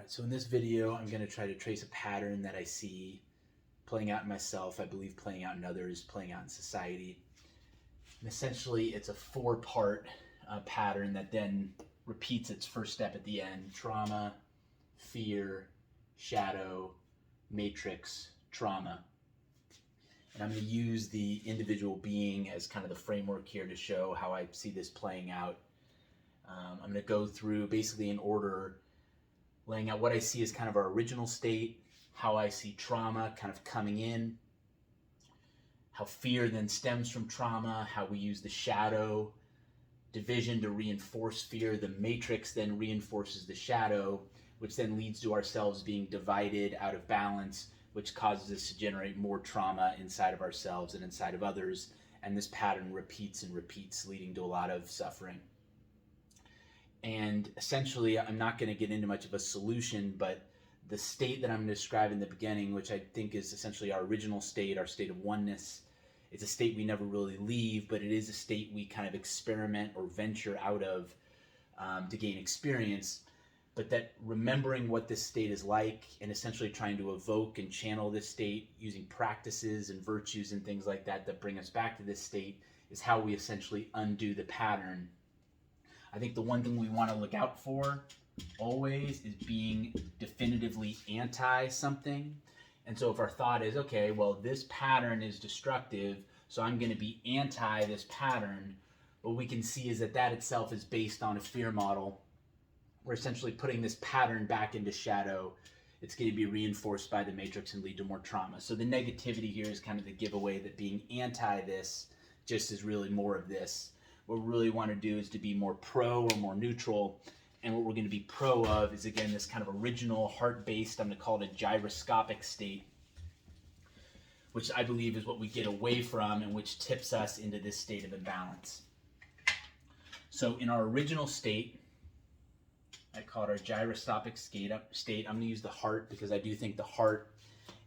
Alright, so in this video, I'm going to try to trace a pattern that I see playing out in myself, I believe playing out in others, playing out in society. And essentially, it's a four-part pattern that then repeats its first step at the end: trauma, fear, shadow, matrix, trauma. And I'm going to use the individual being as kind of the framework here to show how I see this playing out. I'm going to go through basically in order, laying out what I see as kind of our original state, how I see trauma kind of coming in, how fear then stems from trauma, how we use the shadow division to reinforce fear, the matrix then reinforces the shadow, which then leads to ourselves being divided, out of balance, which causes us to generate more trauma inside of ourselves and inside of others. And this pattern repeats and repeats, leading to a lot of suffering. And essentially, I'm not going to get into much of a solution, but the state that I'm going to describe in the beginning, which I think is essentially our original state, our state of oneness, it's a state we never really leave, but it is a state we kind of experiment or venture out of to gain experience. But that remembering what this state is like and essentially trying to evoke and channel this state using practices and virtues and things like that that bring us back to this state is how we essentially undo the pattern. I think the one thing we want to look out for always is being definitively anti something. And so if our thought is, okay, well, this pattern is destructive, so I'm going to be anti this pattern, what we can see is that that itself is based on a fear model. We're essentially putting this pattern back into shadow. It's going to be reinforced by the matrix and lead to more trauma. So the negativity here is kind of the giveaway that being anti this just is really more of this. What we really want to do is to be more pro or more neutral. And what we're going to be pro of is, again, this kind of original heart-based, I'm going to call it a gyroscopic state, which I believe is what we get away from and which tips us into this state of imbalance. So in our original state, I call it our gyroscopic state. I'm going to use the heart because I do think the heart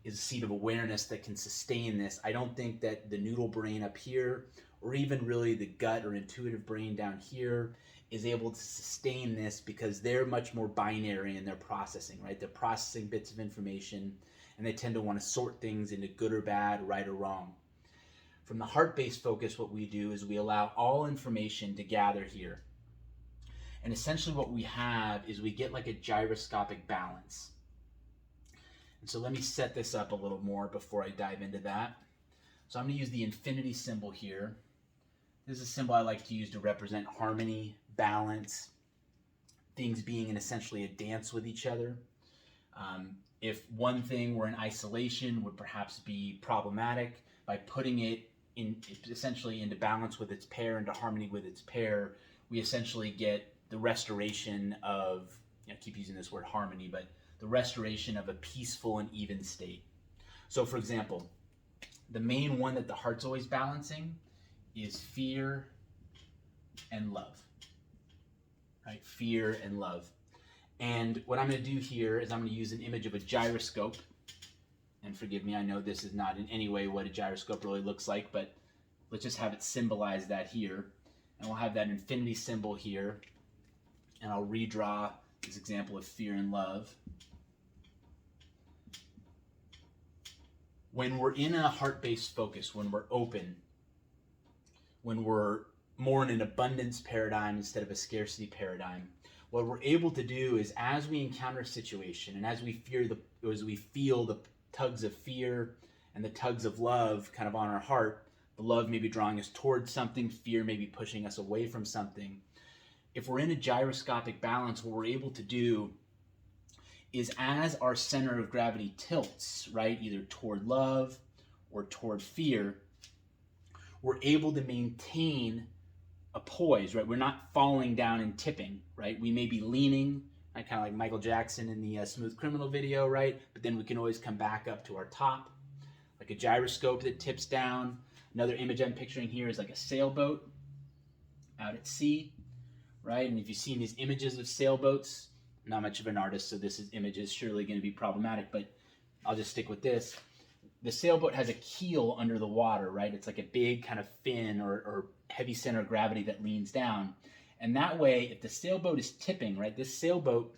is a seat of awareness that can sustain this. I don't think that the noodle brain up here, or even really the gut or intuitive brain down here, is able to sustain this because they're much more binary in their processing, right? They're processing bits of information and they tend to want to sort things into good or bad, right or wrong. From the heart-based focus, what we do is we allow all information to gather here. And essentially what we have is we get like a gyroscopic balance. And so let me set this up a little more before I dive into that. So I'm going to use the infinity symbol here. This is a symbol I like to use to represent harmony, balance, things being in essentially a dance with each other. If one thing were in isolation would perhaps be problematic, by putting it in essentially into balance with its pair, into harmony with its pair, we essentially get the restoration of, I keep using this word harmony, but the restoration of a peaceful and even state. So for example, the main one that the heart's always balancing is fear and love, right? Fear and love. And what I'm going to do here is I'm going to use an image of a gyroscope. And forgive me, I know this is not in any way what a gyroscope really looks like, but let's just have it symbolize that here. And we'll have that infinity symbol here. And I'll redraw this example of fear and love. When we're in a heart-based focus, when we're open, when we're more in an abundance paradigm instead of a scarcity paradigm, what we're able to do is, as we encounter a situation and as we feel the tugs of fear and the tugs of love kind of on our heart, the love may be drawing us towards something, fear may be pushing us away from something. If we're in a gyroscopic balance, what we're able to do is, as our center of gravity tilts, right, either toward love or toward fear, we're able to maintain a poise, right? We're not falling down and tipping, right? We may be leaning, right? Kind of like Michael Jackson in the Smooth Criminal video, right? But then we can always come back up to our top, like a gyroscope that tips down. Another image I'm picturing here is like a sailboat out at sea, right? And if you've seen these images of sailboats, I'm not much of an artist, so this image is surely going to be problematic, but I'll just stick with this. The sailboat has a keel under the water, right? It's like a big kind of fin or heavy center of gravity that leans down. And that way, if the sailboat is tipping, right, this sailboat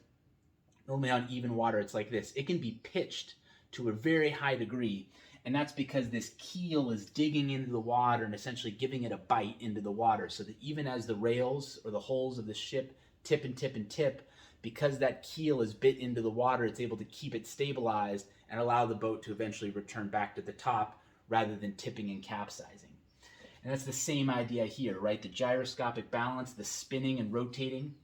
Normally on even water, it's like this. It can be pitched to a very high degree, and that's because this keel is digging into the water and essentially giving it a bite into the water, so that even as the rails or the holes of the ship tip and tip and tip, because that keel is bit into the water, it's able to keep it stabilized and allow the boat to eventually return back to the top rather than tipping and capsizing. And that's the same idea here, right? The gyroscopic balance, the spinning and rotating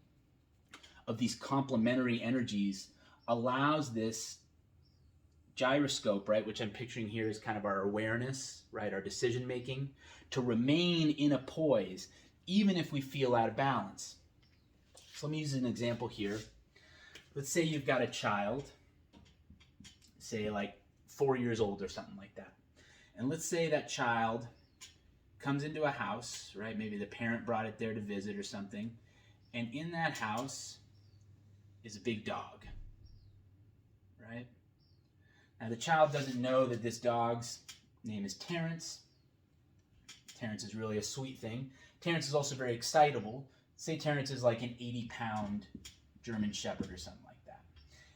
of these complementary energies allows this gyroscope, right, which I'm picturing here is kind of our awareness, right, our decision making, to remain in a poise even if we feel out of balance. So let me use an example here. Let's say you've got a child, say like 4 years old or something like that. And let's say that child comes into a house, right? Maybe the parent brought it there to visit or something. And in that house is a big dog, right? Now the child doesn't know that this dog's name is Terrence. Terrence is really a sweet thing. Terrence is also very excitable. Say Terrence is like an 80-pound German Shepherd or something like that.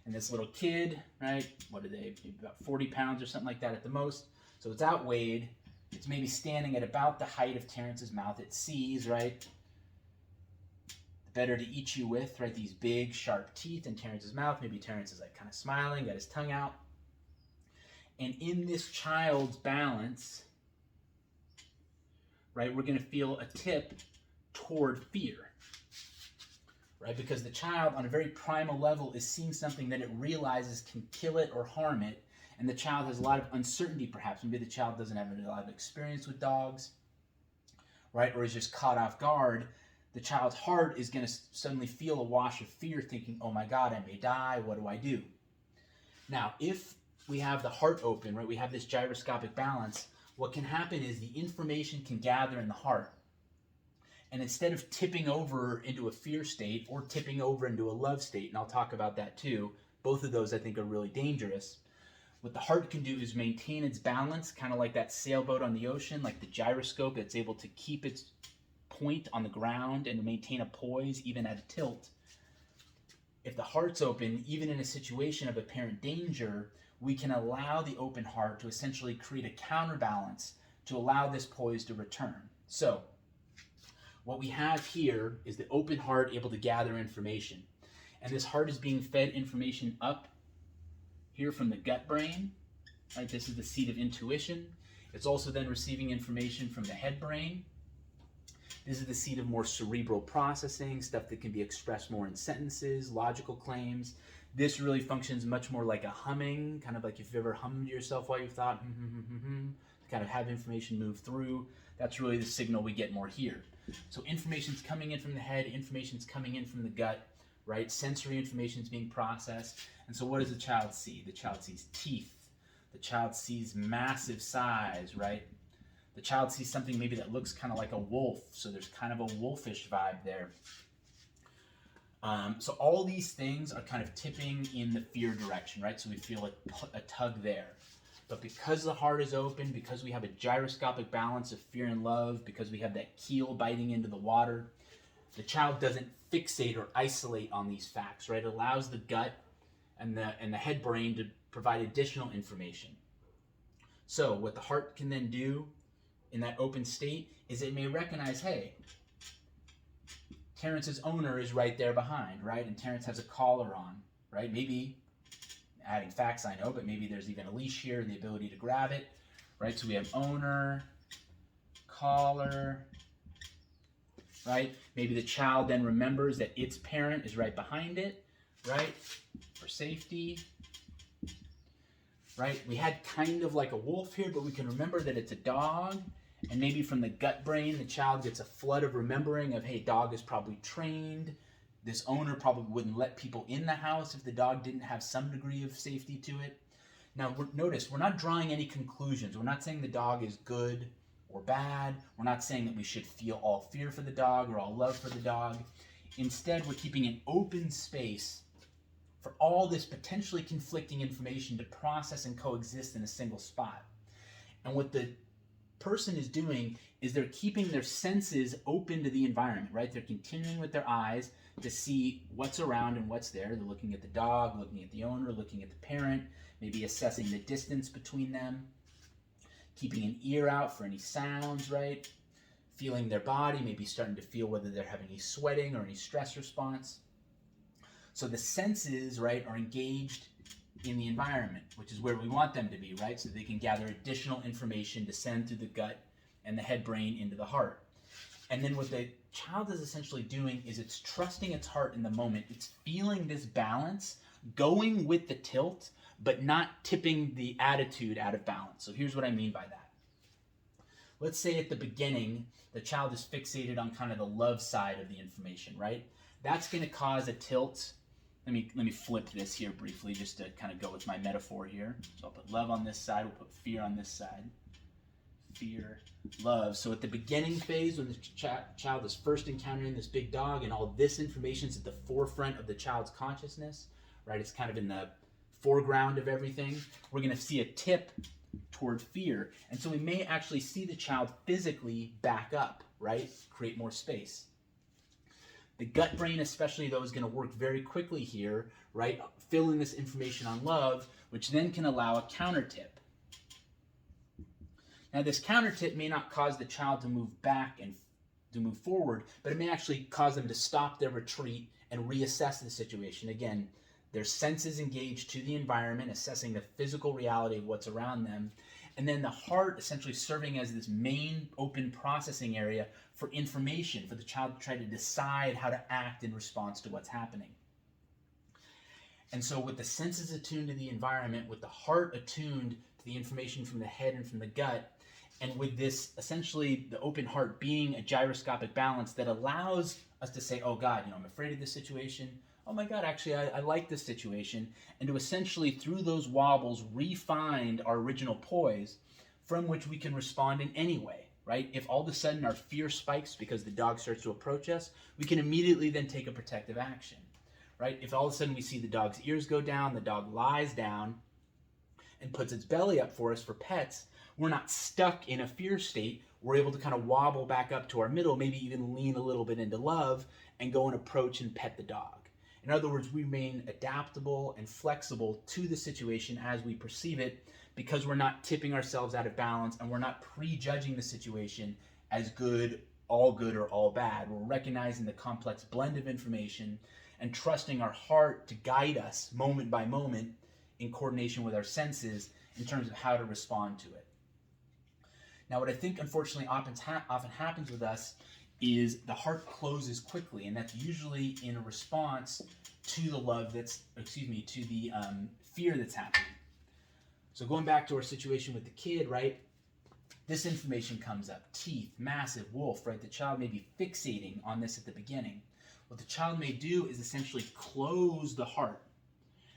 And this little kid, right, what are they, maybe about 40 pounds or something like that at the most. So it's outweighed. It's maybe standing at about the height of Terrence's mouth. It sees, right, better to eat you with, right, these big, sharp teeth in Terrence's mouth. Maybe Terrence is like kind of smiling, got his tongue out. And in this child's balance, right, we're going to feel a tip toward fear, right? Because the child on a very primal level is seeing something that it realizes can kill it or harm it, and the child has a lot of uncertainty perhaps. Maybe the child doesn't have a lot of experience with dogs, right, or is just caught off guard. The child's heart is going to suddenly feel a wash of fear, thinking, oh my God, I may die, what do I do? Now, if we have the heart open, right, we have this gyroscopic balance, what can happen is the information can gather in the heart. And instead of tipping over into a fear state or tipping over into a love state, and I'll talk about that too, both of those I think are really dangerous, what the heart can do is maintain its balance, kind of like that sailboat on the ocean, like the gyroscope that's able to keep its point on the ground and maintain a poise even at a tilt. If the heart's open, even in a situation of apparent danger, we can allow the open heart to essentially create a counterbalance to allow this poise to return. So, what we have here is the open heart able to gather information. And this heart is being fed information up here from the gut brain, right? This is the seat of intuition. It's also then receiving information from the head brain. This is the seat of more cerebral processing, stuff that can be expressed more in sentences, logical claims. This really functions much more like a humming, kind of like if you've ever hummed to yourself while you've thought, to kind of have information move through. That's really the signal we get more here. So information's coming in from the head, information's coming in from the gut, right? Sensory information's being processed. And so what does the child see? The child sees teeth. The child sees massive size, right? The child sees something maybe that looks kind of like a wolf, so there's kind of a wolfish vibe there. So all these things are kind of tipping in the fear direction, right? So we feel a tug there. But because the heart is open, because we have a gyroscopic balance of fear and love, because we have that keel biting into the water, the child doesn't fixate or isolate on these facts, right? It allows the gut and the head brain to provide additional information. So what the heart can then do in that open state is it may recognize, hey, Terrence's owner is right there behind, right? And Terrence has a collar on, right? Maybe, adding facts I know, but maybe there's even a leash here and the ability to grab it, right? So we have owner, collar, right? Maybe the child then remembers that its parent is right behind it, right? For safety, right? We had kind of like a wolf here, but we can remember that it's a dog. And maybe from the gut brain, the child gets a flood of remembering of, hey, dog is probably trained. This owner probably wouldn't let people in the house if the dog didn't have some degree of safety to it. Now, notice, we're not drawing any conclusions. We're not saying the dog is good or bad. We're not saying that we should feel all fear for the dog or all love for the dog. Instead, we're keeping an open space for all this potentially conflicting information to process and coexist in a single spot. And what the person is doing is they're keeping their senses open to the environment, right? They're continuing with their eyes. to see what's around and what's there. They're looking at the dog, looking at the owner, looking at the parent, maybe assessing the distance between them, keeping an ear out for any sounds, right? Feeling their body, maybe starting to feel whether they're having any sweating or any stress response. So the senses, right, are engaged in the environment, which is where we want them to be, right? So they can gather additional information to send through the gut and the head brain into the heart. And then what the child is essentially doing is it's trusting its heart in the moment. It's feeling this balance, going with the tilt, but not tipping the attitude out of balance. So here's what I mean by that. Let's say at the beginning, the child is fixated on kind of the love side of the information, right? That's going to cause a tilt. Let me flip this here briefly just to kind of go with my metaphor here. So I'll put love on this side, we'll put fear on this side. Fear, love. So at the beginning phase, when the child is first encountering this big dog and all this information is at the forefront of the child's consciousness, right? It's kind of in the foreground of everything. We're going to see a tip toward fear. And so we may actually see the child physically back up, right? Create more space. The gut brain especially, though, is going to work very quickly here, right? Filling this information on love, which then can allow a counter tip. Now, this counter tip may not cause the child to move back and to move forward, but it may actually cause them to stop their retreat and reassess the situation. Again, their senses engaged to the environment, assessing the physical reality of what's around them, and then the heart essentially serving as this main open processing area for information, for the child to try to decide how to act in response to what's happening. And so with the senses attuned to the environment, with the heart attuned to the information from the head and from the gut, and with this essentially the open heart being a gyroscopic balance that allows us to say, oh God, I'm afraid of this situation. Oh my God, actually, I like this situation. And to essentially, through those wobbles, re-find our original poise from which we can respond in any way, right? If all of a sudden our fear spikes because the dog starts to approach us, we can immediately then take a protective action, right? If all of a sudden we see the dog's ears go down, the dog lies down and puts its belly up for us for pets, we're not stuck in a fear state. We're able to kind of wobble back up to our middle, maybe even lean a little bit into love and go and approach and pet the dog. In other words, we remain adaptable and flexible to the situation as we perceive it because we're not tipping ourselves out of balance and we're not prejudging the situation as good, or all bad. We're recognizing the complex blend of information and trusting our heart to guide us moment by moment in coordination with our senses in terms of how to respond to it. Now, what I think unfortunately often happens with us is the heart closes quickly, and that's usually in a response to the fear that's happening. So going back to our situation with the kid, right? This information comes up, teeth, massive, wolf, right? The child may be fixating on this at the beginning. What the child may do is essentially close the heart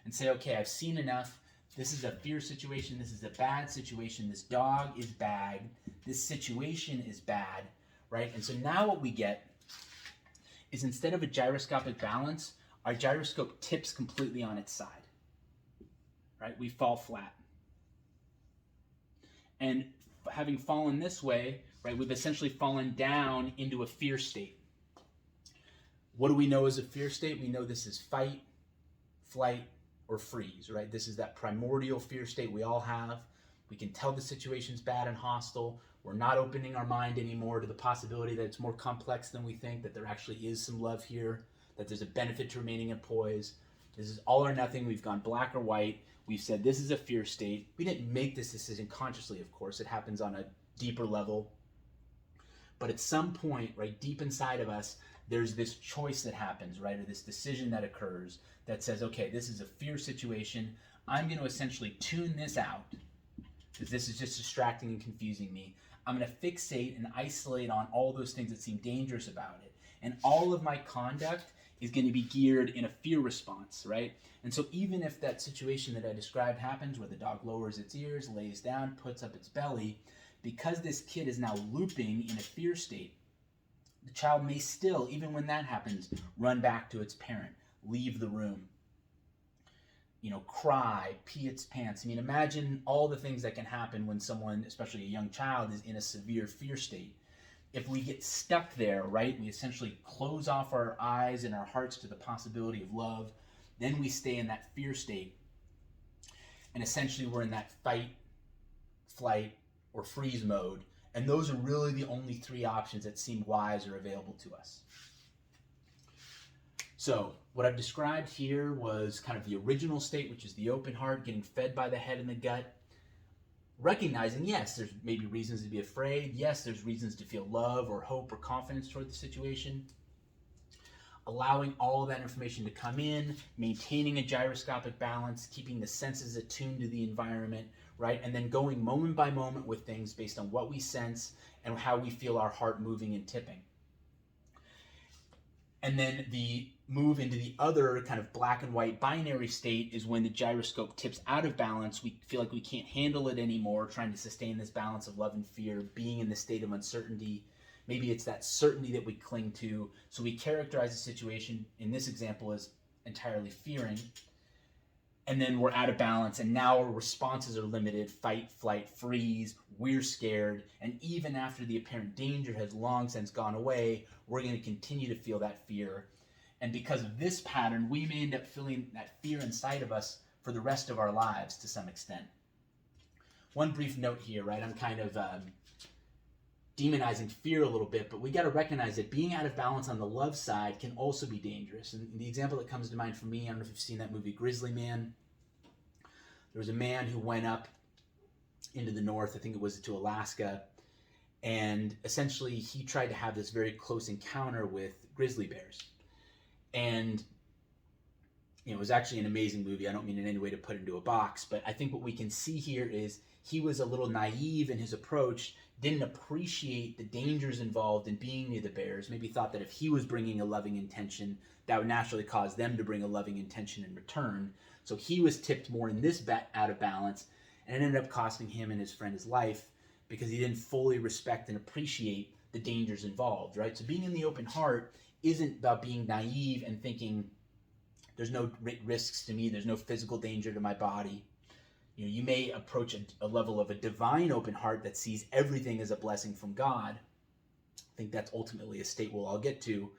and say, okay, I've seen enough. This is a fear situation. This is a bad situation. This dog is bad. This situation is bad. Right? And so now what we get is instead of a gyroscopic balance, our gyroscope tips completely on its side. Right? We fall flat. And having fallen this way, right, we've essentially fallen down into a fear state. What do we know as a fear state? We know this is fight, flight, or freeze, right? This is that primordial fear state we all have. We can tell the situation's bad and hostile. We're not opening our mind anymore to the possibility that it's more complex than we think, that there actually is some love here, that there's a benefit to remaining in poise. This is all or nothing. We've gone black or white. We've said this is a fear state. We didn't make this decision consciously, of course. It happens on a deeper level. But at some point, right, deep inside of us, there's this choice that happens, right, or this decision that occurs that says, okay, this is a fear situation. I'm going to essentially tune this out because this is just distracting and confusing me. I'm going to fixate and isolate on all those things that seem dangerous about it. And all of my conduct is going to be geared in a fear response, right? And so even if that situation that I described happens where the dog lowers its ears, lays down, puts up its belly, because this kid is now looping in a fear state, the child may still, even when that happens, run back to its parent, leave the room, cry, pee its pants. I mean, imagine all the things that can happen when someone, especially a young child, is in a severe fear state. if we get stuck there, right, we essentially close off our eyes and our hearts to the possibility of love, then we stay in that fear state. And essentially we're in that fight, flight, or freeze mode. And those are really the only three options that seem wise or available to us. So what I've described here was kind of the original state, which is the open heart, getting fed by the head and the gut. Recognizing, yes, there's maybe reasons to be afraid. Yes, there's reasons to feel love or hope or confidence toward the situation. Allowing all of that information to come in, maintaining a gyroscopic balance, keeping the senses attuned to the environment, right? And then going moment by moment with things based on what we sense and how we feel our heart moving and tipping. And then the move into the other kind of black and white binary state is when the gyroscope tips out of balance. We feel like we can't handle it anymore, trying to sustain this balance of love and fear, being in the state of uncertainty. Maybe it's that certainty that we cling to. So we characterize the situation in this example as entirely fearing. And then we're out of balance, and now our responses are limited: fight, flight, freeze, we're scared. And even after the apparent danger has long since gone away, we're going to continue to feel that fear. And because of this pattern, we may end up feeling that fear inside of us for the rest of our lives to some extent. One brief note here, right? I'm kind of demonizing fear a little bit, but we got to recognize that being out of balance on the love side can also be dangerous. And the example that comes to mind for me, I don't know if you've seen that movie Grizzly Man. There was a man who went up into the north, I think it was to Alaska, and essentially he tried to have this very close encounter with grizzly bears. And it was actually an amazing movie. I don't mean in any way to put it into a box, but I think what we can see here is he was a little naive in his approach, didn't appreciate the dangers involved in being near the bears, maybe thought that if he was bringing a loving intention, that would naturally cause them to bring a loving intention in return. So he was tipped more in this out of balance, and it ended up costing him and his friend his life because he didn't fully respect and appreciate the dangers involved, right? So being in the open heart isn't about being naive and thinking there's no risks to me, there's no physical danger to my body. You may approach a level of a divine open heart that sees everything as a blessing from God. I think that's ultimately a state we'll all get to.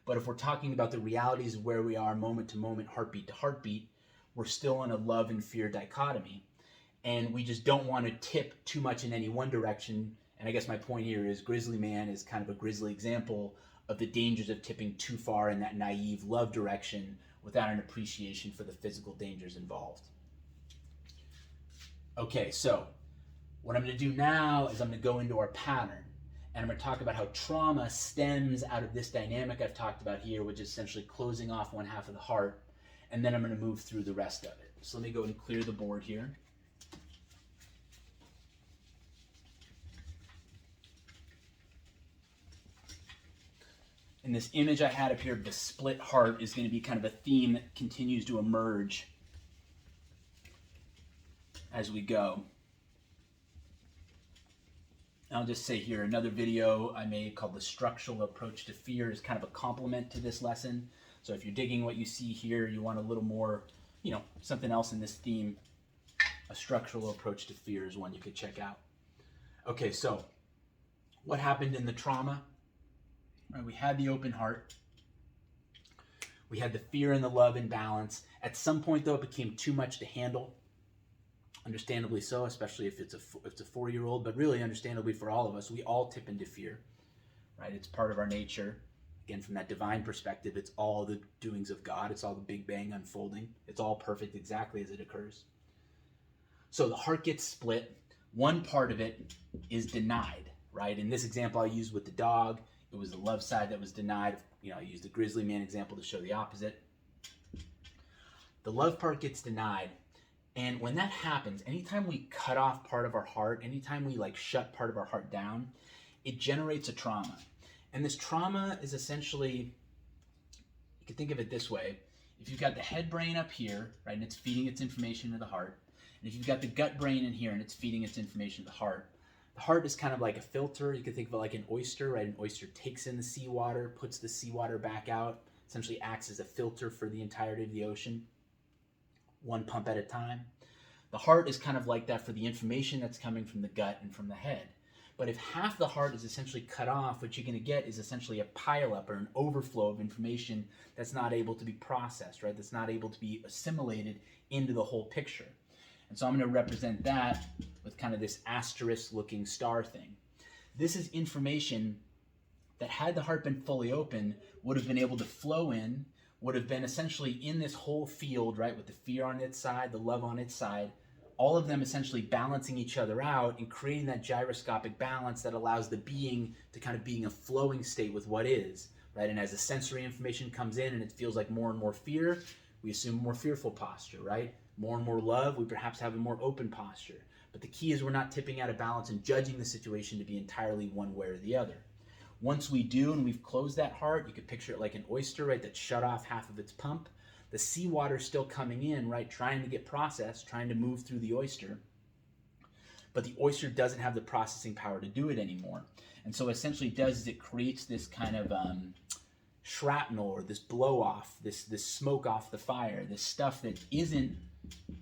But if we're talking about the realities of where we are moment to moment, heartbeat to heartbeat, we're still in a love and fear dichotomy. And we just don't want to tip too much in any one direction. And I guess my point here is Grizzly Man is kind of a grisly example of the dangers of tipping too far in that naive love direction without an appreciation for the physical dangers involved. Okay, so what I'm going to do now is I'm going to go into our pattern, and I'm going to talk about how trauma stems out of this dynamic I've talked about here, which is essentially closing off one half of the heart, and then I'm going to move through the rest of it. So let me go and clear the board here. And this image I had up here of the split heart is going to be kind of a theme that continues to emerge as we go. I'll just say here, another video I made called The Structural Approach to Fear is kind of a complement to this lesson. So if you're digging what you see here, you want a little more, something else in this theme, a structural approach to fear is one you could check out. Okay, so what happened in the trauma? Right, we had the open heart. We had the fear and the love in balance. At some point, though, it became too much to handle. Understandably so, especially if it's a 4-year-old, but really understandably for all of us, we all tip into fear, right? It's part of our nature. Again, from that divine perspective, it's all the doings of God. It's all the Big Bang unfolding. It's all perfect exactly as it occurs. So the heart gets split. One part of it is denied, right? In this example I used with the dog, it was the love side that was denied. I used the Grizzly Man example to show the opposite. The love part gets denied. And when that happens, anytime we cut off part of our heart, anytime we shut part of our heart down, it generates a trauma. And this trauma is essentially, you can think of it this way. If you've got the head brain up here, right, and it's feeding its information to the heart, and if you've got the gut brain in here and it's feeding its information to the heart is kind of like a filter. You can think of it like an oyster, right? An oyster takes in the seawater, puts the seawater back out, essentially acts as a filter for the entirety of the ocean, one pump at a time. The heart is kind of like that for the information that's coming from the gut and from the head. But if half the heart is essentially cut off, what you're going to get is essentially a pileup or an overflow of information that's not able to be processed, right? That's not able to be assimilated into the whole picture. And so I'm going to represent that with kind of this asterisk looking star thing. This is information that, had the heart been fully open, would have been able to flow in, would have been essentially in this whole field, right, with the fear on its side, the love on its side, all of them essentially balancing each other out and creating that gyroscopic balance that allows the being to kind of be in a flowing state with what is, right? And as the sensory information comes in and it feels like more and more fear, we assume more fearful posture, right? More and more love, we perhaps have a more open posture. But the key is we're not tipping out of balance and judging the situation to be entirely one way or the other. Once we do and we've closed that heart, you could picture it like an oyster, right, that shut off half of its pump. The seawater still coming in, right, trying to get processed, trying to move through the oyster. But the oyster doesn't have the processing power to do it anymore. And so essentially it does is it creates this kind of shrapnel, or this blow off, this smoke off the fire, this stuff that isn't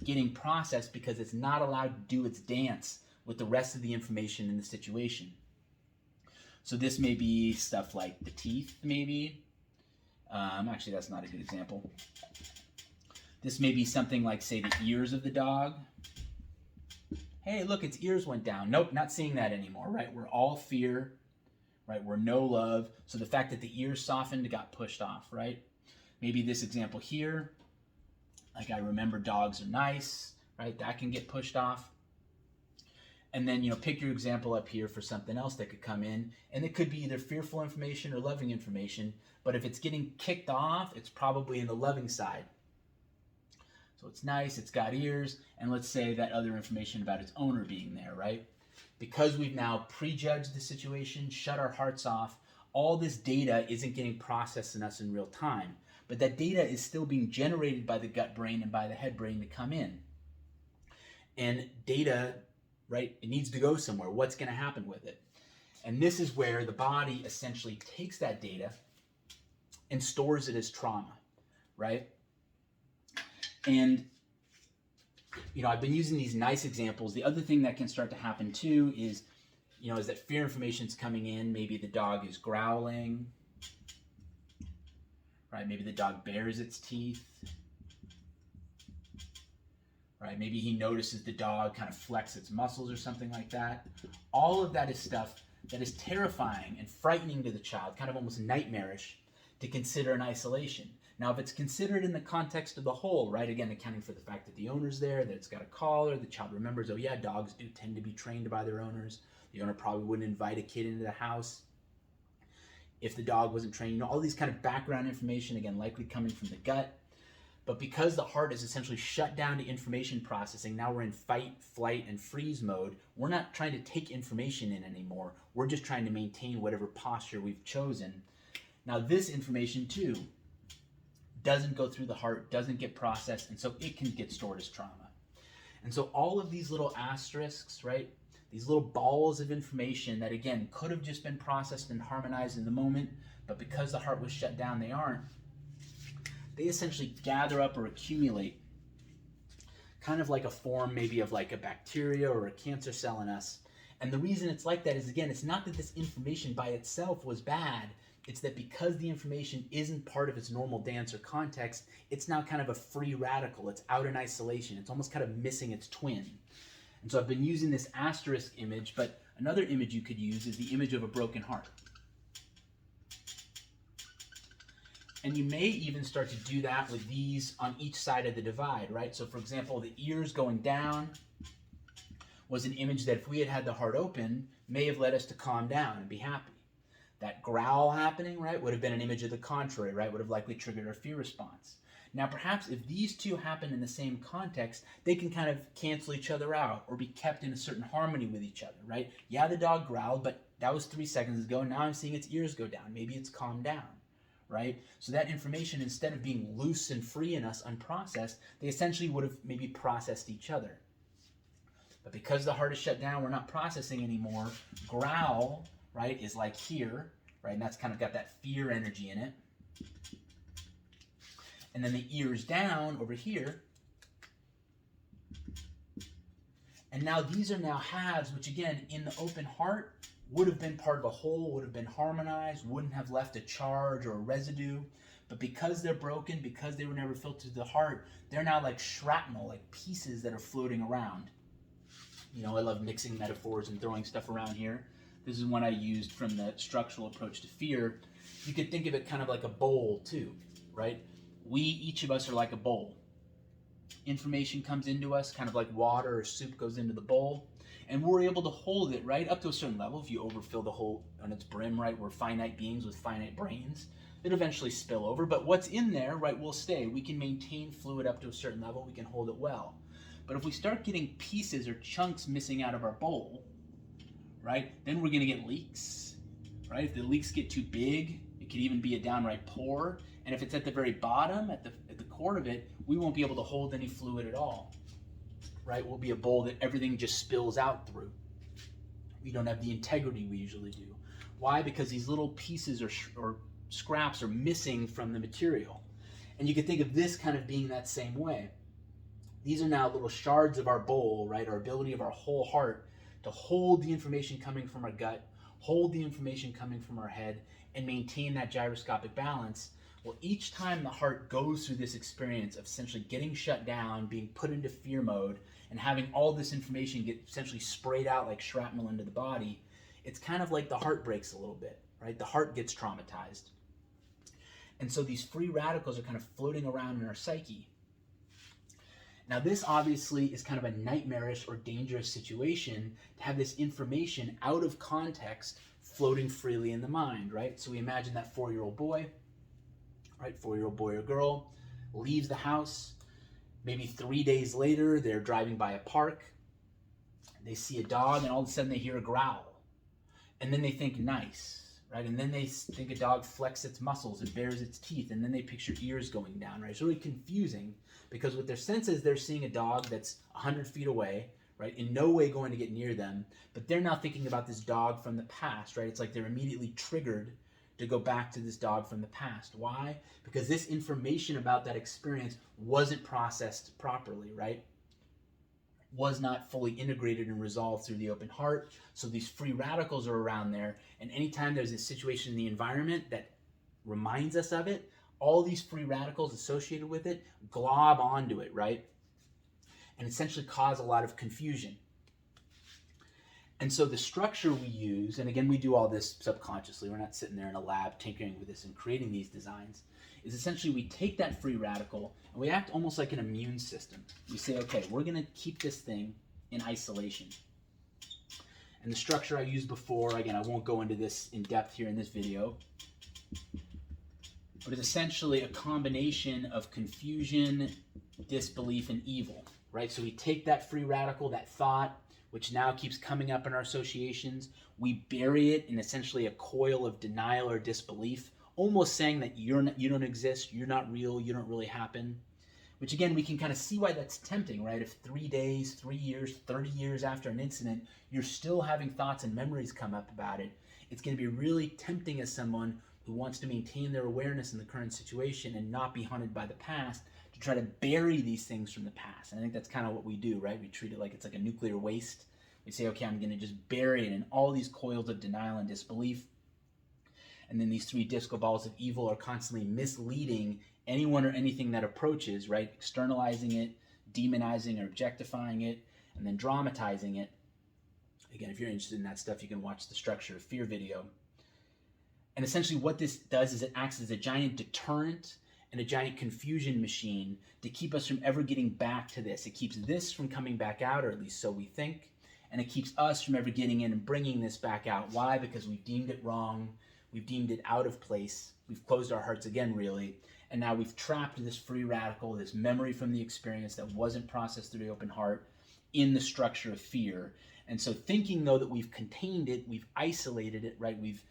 getting processed because it's not allowed to do its dance with the rest of the information in the situation. So this may be stuff like the teeth, maybe. Actually, that's not a good example. This may be something like, say, the ears of the dog. Hey, look, its ears went down. Nope, not seeing that anymore, right? We're all fear, right? We're no love. So the fact that the ears softened got pushed off, right? Maybe this example here, like I remember dogs are nice, right? That can get pushed off. And then, pick your example up here for something else that could come in. And it could be either fearful information or loving information. But if it's getting kicked off, it's probably in the loving side. So it's nice, it's got ears, and let's say that other information about its owner being there, right? Because we've now prejudged the situation, shut our hearts off, all this data isn't getting processed in us in real time. But that data is still being generated by the gut brain and by the head brain to come in. And data, right, it needs to go somewhere. What's going to happen with it? And this is where the body essentially takes that data and stores it as trauma, right? And, I've been using these nice examples. The other thing that can start to happen too is, is that fear information is coming in. Maybe the dog is growling, right? Maybe the dog bares its teeth, right? Maybe he notices the dog kind of flex its muscles or something like that. All of that is stuff that is terrifying and frightening to the child, kind of almost nightmarish to consider in isolation. Now, if it's considered in the context of the whole, right, again, accounting for the fact that the owner's there, that it's got a collar, the child remembers, oh yeah, dogs do tend to be trained by their owners. The owner probably wouldn't invite a kid into the house if the dog wasn't trained. All these kind of background information, again, likely coming from the gut. But because the heart is essentially shut down to information processing, now we're in fight, flight, and freeze mode. We're not trying to take information in anymore. We're just trying to maintain whatever posture we've chosen. Now, this information, too, doesn't go through the heart, doesn't get processed, and so it can get stored as trauma. And so all of these little asterisks, right, these little balls of information that, again, could have just been processed and harmonized in the moment, but because the heart was shut down, they aren't. They essentially gather up or accumulate, kind of like a form maybe of like a bacteria or a cancer cell in us. And the reason it's like that is, again, it's not that this information by itself was bad. It's that because the information isn't part of its normal dance or context, it's now kind of a free radical. It's out in isolation. It's almost kind of missing its twin. And so I've been using this asterisk image, but another image you could use is the image of a broken heart. And you may even start to do that with these on each side of the divide, right? So for example, the ears going down was an image that if we had had the heart open, may have led us to calm down and be happy. That growl happening, right, would have been an image of the contrary, right, would have likely triggered our fear response. Now, perhaps if these two happen in the same context, they can kind of cancel each other out or be kept in a certain harmony with each other, right? Yeah, the dog growled, but that was 3 seconds ago. Now I'm seeing its ears go down. Maybe it's calmed down, right? So that information, instead of being loose and free in us, unprocessed, they essentially would have maybe processed each other. But because the heart is shut down, we're not processing anymore. Growl, right, is like here, right, and that's kind of got that fear energy in it. And then the ears down over here. And now these are now halves, which again, in the open heart, would have been part of a whole, would have been harmonized, wouldn't have left a charge or a residue. But because they're broken, because they were never filtered to the heart, they're now like shrapnel, like pieces that are floating around. You know, I love mixing metaphors and throwing stuff around here. This is one I used from the structural approach to fear. You could think of it kind of like a bowl too, right? Each of us are like a bowl. Information comes into us, kind of like water or soup goes into the bowl, and we're able to hold it, right, up to a certain level. If you overfill the whole on its brim, right, we're finite beings with finite brains, it'll eventually spill over, but what's in there, right, will stay. We can maintain fluid up to a certain level, we can hold it well. But if we start getting pieces or chunks missing out of our bowl, right, then we're going to get leaks, right? If the leaks get too big, it could even be a downright pour. And if it's at the very bottom, at the core of it, we won't be able to hold any fluid at all, right? We'll be a bowl that everything just spills out through. We don't have the integrity we usually do. Why? Because these little pieces or scraps are missing from the material. And you can think of this kind of being that same way. These are now little shards of our bowl, right? Our ability of our whole heart to hold the information coming from our gut, hold the information coming from our head, and maintain that gyroscopic balance. Well, each time the heart goes through this experience of essentially getting shut down, being put into fear mode, and having all this information get essentially sprayed out like shrapnel into the body, it's kind of like the heart breaks a little bit, right? The heart gets traumatized. And so these free radicals are kind of floating around in our psyche. Now this obviously is kind of a nightmarish or dangerous situation to have this information out of context floating freely in the mind, right? So we imagine that 4-year-old boy, right, 4-year-old boy or girl, leaves the house. Maybe 3 days later, they're driving by a park. They see a dog, and all of a sudden they hear a growl. And then they think, nice, right? And then they think a dog flexes its muscles and bares its teeth, and then they picture ears going down, right? It's really confusing because with their senses, they're seeing a dog that's 100 feet away, right? In no way going to get near them, but they're now thinking about this dog from the past, right? It's like they're immediately triggered to go back to this dog from the past. Why? Because this information about that experience wasn't processed properly, right? Was not fully integrated and resolved through the open heart. So these free radicals are around there, and anytime there's a situation in the environment that reminds us of it, all these free radicals associated with it glob onto it, right? And essentially cause a lot of confusion. And so the structure we use, and again, we do all this subconsciously, we're not sitting there in a lab tinkering with this and creating these designs, is essentially we take that free radical and we act almost like an immune system. We say, okay, we're going to keep this thing in isolation. And the structure I used before, again, I won't go into this in depth here in this video, but it's essentially a combination of confusion, disbelief, and evil, right? So we take that free radical, that thought, which now keeps coming up in our associations. We bury it in essentially a coil of denial or disbelief, almost saying that you don't exist, you're not real, you don't really happen. Which again, we can kind of see why that's tempting, right? If 3 days, 3 years, 30 years after an incident, you're still having thoughts and memories come up about it, it's going to be really tempting as someone who wants to maintain their awareness in the current situation and not be haunted by the past, to try to bury these things from the past. And I think that's kind of what we do, right? We treat it like it's like a nuclear waste. We say, okay, I'm going to just bury it in all these coils of denial and disbelief. And then these 3 disco balls of evil are constantly misleading anyone or anything that approaches, right? Externalizing it, demonizing or objectifying it, and then dramatizing it. Again, if you're interested in that stuff, you can watch the Structure of Fear video. And essentially what this does is it acts as a giant deterrent and a giant confusion machine to keep us from ever getting back to this. It keeps this from coming back out, or at least so we think, and it keeps us from ever getting in and bringing this back out. Why? Because we've deemed it wrong, we've deemed it out of place, we've closed our hearts again, really, and now we've trapped this free radical, this memory from the experience that wasn't processed through the open heart, in the structure of fear. And so thinking, though, that we've contained it, we've isolated it, right, we've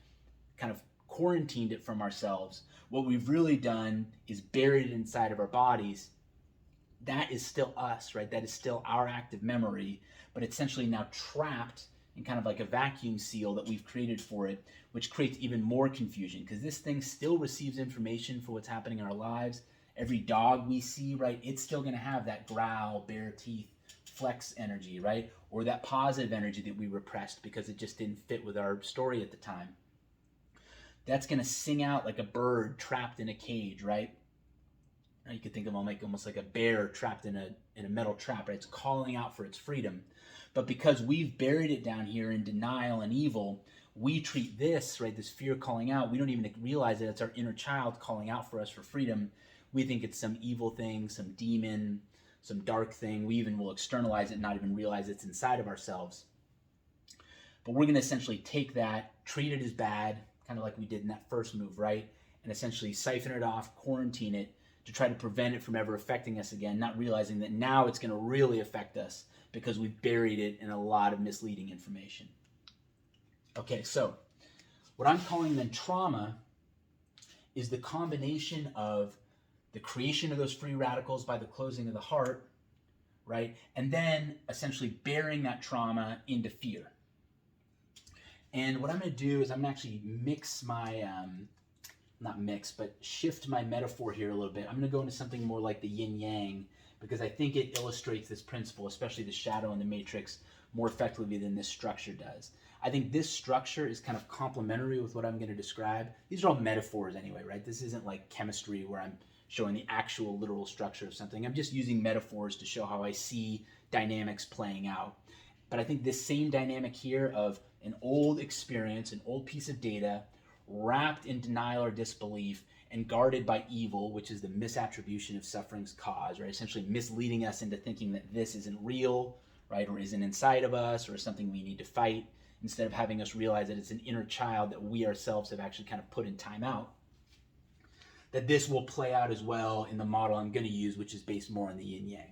kind of quarantined it from ourselves, what we've really done is buried it inside of our bodies. That is still us, right? That is still our active memory, but essentially now trapped in kind of like a vacuum seal that we've created for it, which creates even more confusion, because this thing still receives information for what's happening in our lives. Every dog we see, right, it's still going to have that growl, bare teeth, flex energy, right? Or that positive energy that we repressed because it just didn't fit with our story at the time. That's going to sing out like a bird trapped in a cage, right? You could think of them like almost like a bear trapped in a metal trap, right? It's calling out for its freedom. But because we've buried it down here in denial and evil, we treat this, right, this fear calling out, we don't even realize that it's our inner child calling out for us for freedom. We think it's some evil thing, some demon, some dark thing. We even will externalize it and not even realize it's inside of ourselves. But we're going to essentially take that, treat it as bad, kind of like we did in that first move, right? And essentially siphon it off, quarantine it, to try to prevent it from ever affecting us again, not realizing that now it's going to really affect us because we've buried it in a lot of misleading information. Okay, so what I'm calling then trauma is the combination of the creation of those free radicals by the closing of the heart, right? And then essentially bearing that trauma into fear. And what I'm going to do is I'm going to actually mix my, not mix, but shift my metaphor here a little bit. I'm going to go into something more like the yin-yang because I think it illustrates this principle, especially the shadow and the matrix, more effectively than this structure does. I think this structure is kind of complementary with what I'm going to describe. These are all metaphors anyway, right? This isn't like chemistry where I'm showing the actual literal structure of something. I'm just using metaphors to show how I see dynamics playing out. But I think this same dynamic here of an old experience, an old piece of data, wrapped in denial or disbelief and guarded by evil, which is the misattribution of suffering's cause, right? Essentially misleading us into thinking that this isn't real, right? Or isn't inside of us or something we need to fight, instead of having us realize that it's an inner child that we ourselves have actually kind of put in time out. That this will play out as well in the model I'm going to use, which is based more on the yin-yang.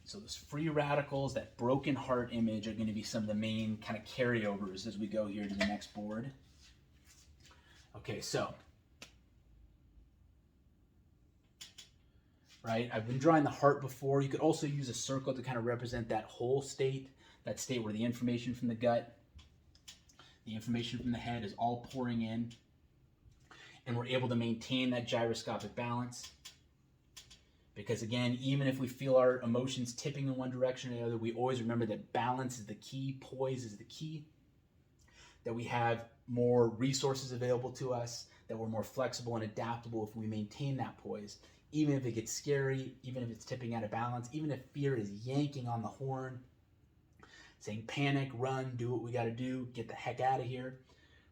So those free radicals, that broken heart image, are going to be some of the main kind of carryovers as we go here to the next board. Okay, so, right, I've been drawing the heart before. You could also use a circle to kind of represent that whole state, that state where the information from the gut, the information from the head is all pouring in, and we're able to maintain that gyroscopic balance. Because again, even if we feel our emotions tipping in one direction or the other, we always remember that balance is the key, poise is the key, that we have more resources available to us, that we're more flexible and adaptable if we maintain that poise. Even if it gets scary, even if it's tipping out of balance, even if fear is yanking on the horn, saying panic, run, do what we got to do, get the heck out of here,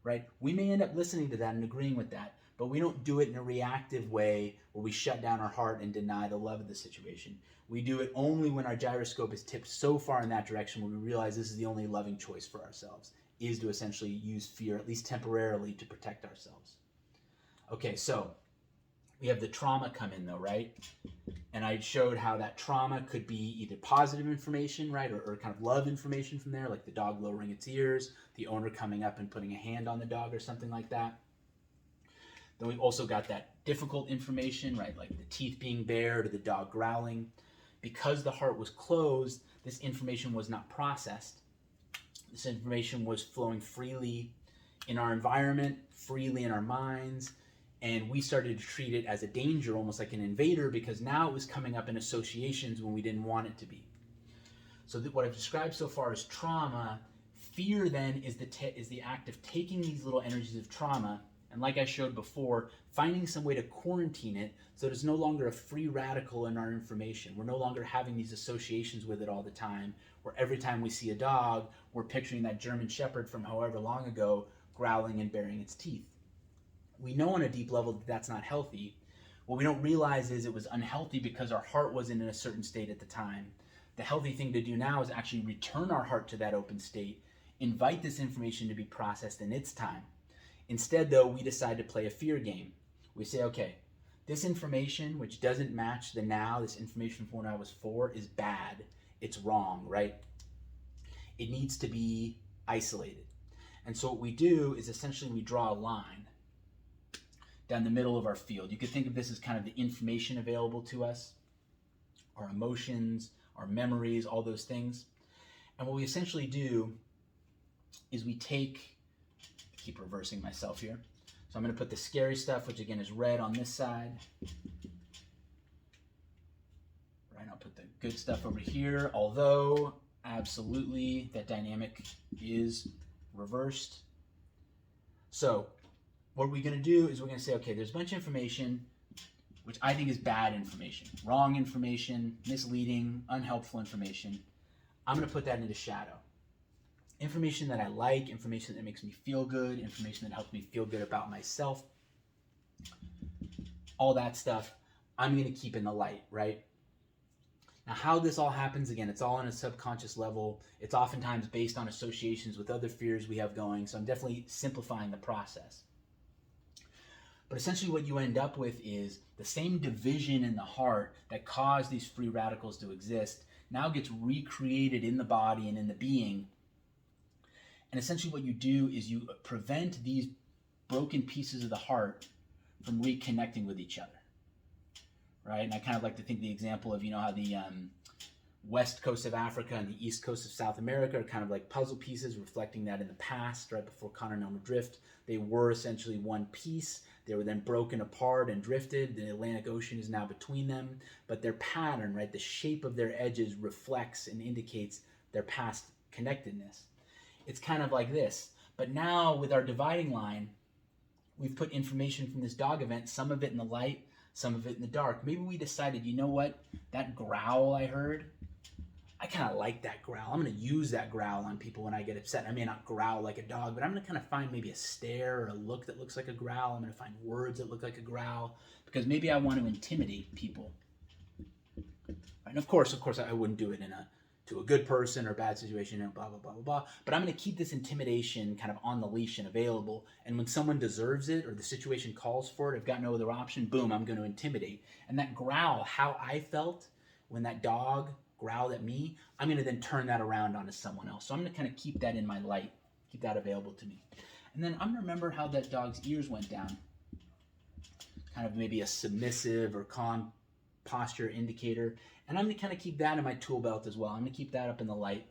right? We may end up listening to that and agreeing with that, but we don't do it in a reactive way where we shut down our heart and deny the love of the situation. We do it only when our gyroscope is tipped so far in that direction where we realize this is the only loving choice for ourselves, is to essentially use fear, at least temporarily, to protect ourselves. Okay, so we have the trauma come in though, right? And I showed how that trauma could be either positive information, right, or kind of love information from there, like the dog lowering its ears, the owner coming up and putting a hand on the dog or something like that. Then we've also got that difficult information, right, like the teeth being bared or the dog growling. Because the heart was closed, this information was not processed. This information was flowing freely in our environment, freely in our minds, and we started to treat it as a danger, almost like an invader, because now it was coming up in associations when we didn't want it to be. So what I've described so far is trauma. Fear then is the act of taking these little energies of trauma, and like I showed before, finding some way to quarantine it so that it's no longer a free radical in our information. We're no longer having these associations with it all the time, where every time we see a dog, we're picturing that German Shepherd from however long ago growling and baring its teeth. We know on a deep level that that's not healthy. What we don't realize is it was unhealthy because our heart wasn't in a certain state at the time. The healthy thing to do now is actually return our heart to that open state, invite this information to be processed in its time. Instead, though, we decide to play a fear game. We say, okay, this information, which doesn't match the now, this information from when I was 4, is bad. It's wrong, right? It needs to be isolated. And so what we do is essentially we draw a line down the middle of our field. You could think of this as kind of the information available to us, our emotions, our memories, all those things. And what we essentially do is we take, keep reversing myself here. So I'm going to put the scary stuff, which again is red, on this side. Right, I'll put the good stuff over here, although absolutely that dynamic is reversed. So what we're going to do is we're going to say, okay, there's a bunch of information which I think is bad information, wrong information, misleading, unhelpful information. I'm going to put that into shadow. Information that I like, information that makes me feel good, information that helps me feel good about myself, all that stuff, I'm going to keep in the light, right? Now, how this all happens, again, it's all on a subconscious level. It's oftentimes based on associations with other fears we have going, so I'm definitely simplifying the process. But essentially what you end up with is the same division in the heart that caused these free radicals to exist now gets recreated in the body and in the being. And essentially what you do is you prevent these broken pieces of the heart from reconnecting with each other, right? And I kind of like to think the example of, how the west coast of Africa and the east coast of South America are kind of like puzzle pieces reflecting that in the past, right before continental drift. They were essentially one piece. They were then broken apart and drifted. The Atlantic Ocean is now between them. But their pattern, right, the shape of their edges reflects and indicates their past connectedness. It's kind of like this. But now with our dividing line, we've put information from this dog event, some of it in the light, some of it in the dark. Maybe we decided, you know what, that growl I heard, I kind of like that growl. I'm going to use that growl on people when I get upset. I may not growl like a dog, but I'm going to kind of find maybe a stare or a look that looks like a growl. I'm going to find words that look like a growl because maybe I want to intimidate people. And of course, I wouldn't do it to a good person or a bad situation, blah, blah, blah, blah, blah. But I'm going to keep this intimidation kind of on the leash and available. And when someone deserves it or the situation calls for it, I've got no other option, boom, I'm going to intimidate. And that growl, how I felt when that dog growled at me, I'm going to then turn that around onto someone else. So I'm going to kind of keep that in my light, keep that available to me. And then I'm going to remember how that dog's ears went down. Kind of maybe a submissive or calm posture indicator. And I'm going to kind of keep that in my tool belt as well. I'm going to keep that up in the light.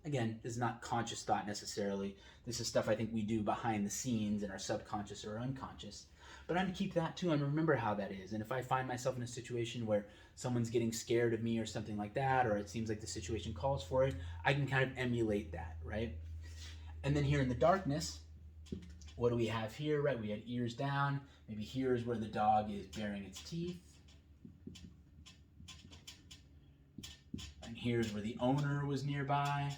Again, this is not conscious thought necessarily. This is stuff I think we do behind the scenes in our subconscious or unconscious. But I'm going to keep that too and remember how that is. And if I find myself in a situation where someone's getting scared of me or something like that, or it seems like the situation calls for it, I can kind of emulate that, right? And then here in the darkness, what do we have here, right? We had ears down. Maybe here is where the dog is baring its teeth. And here's where the owner was nearby.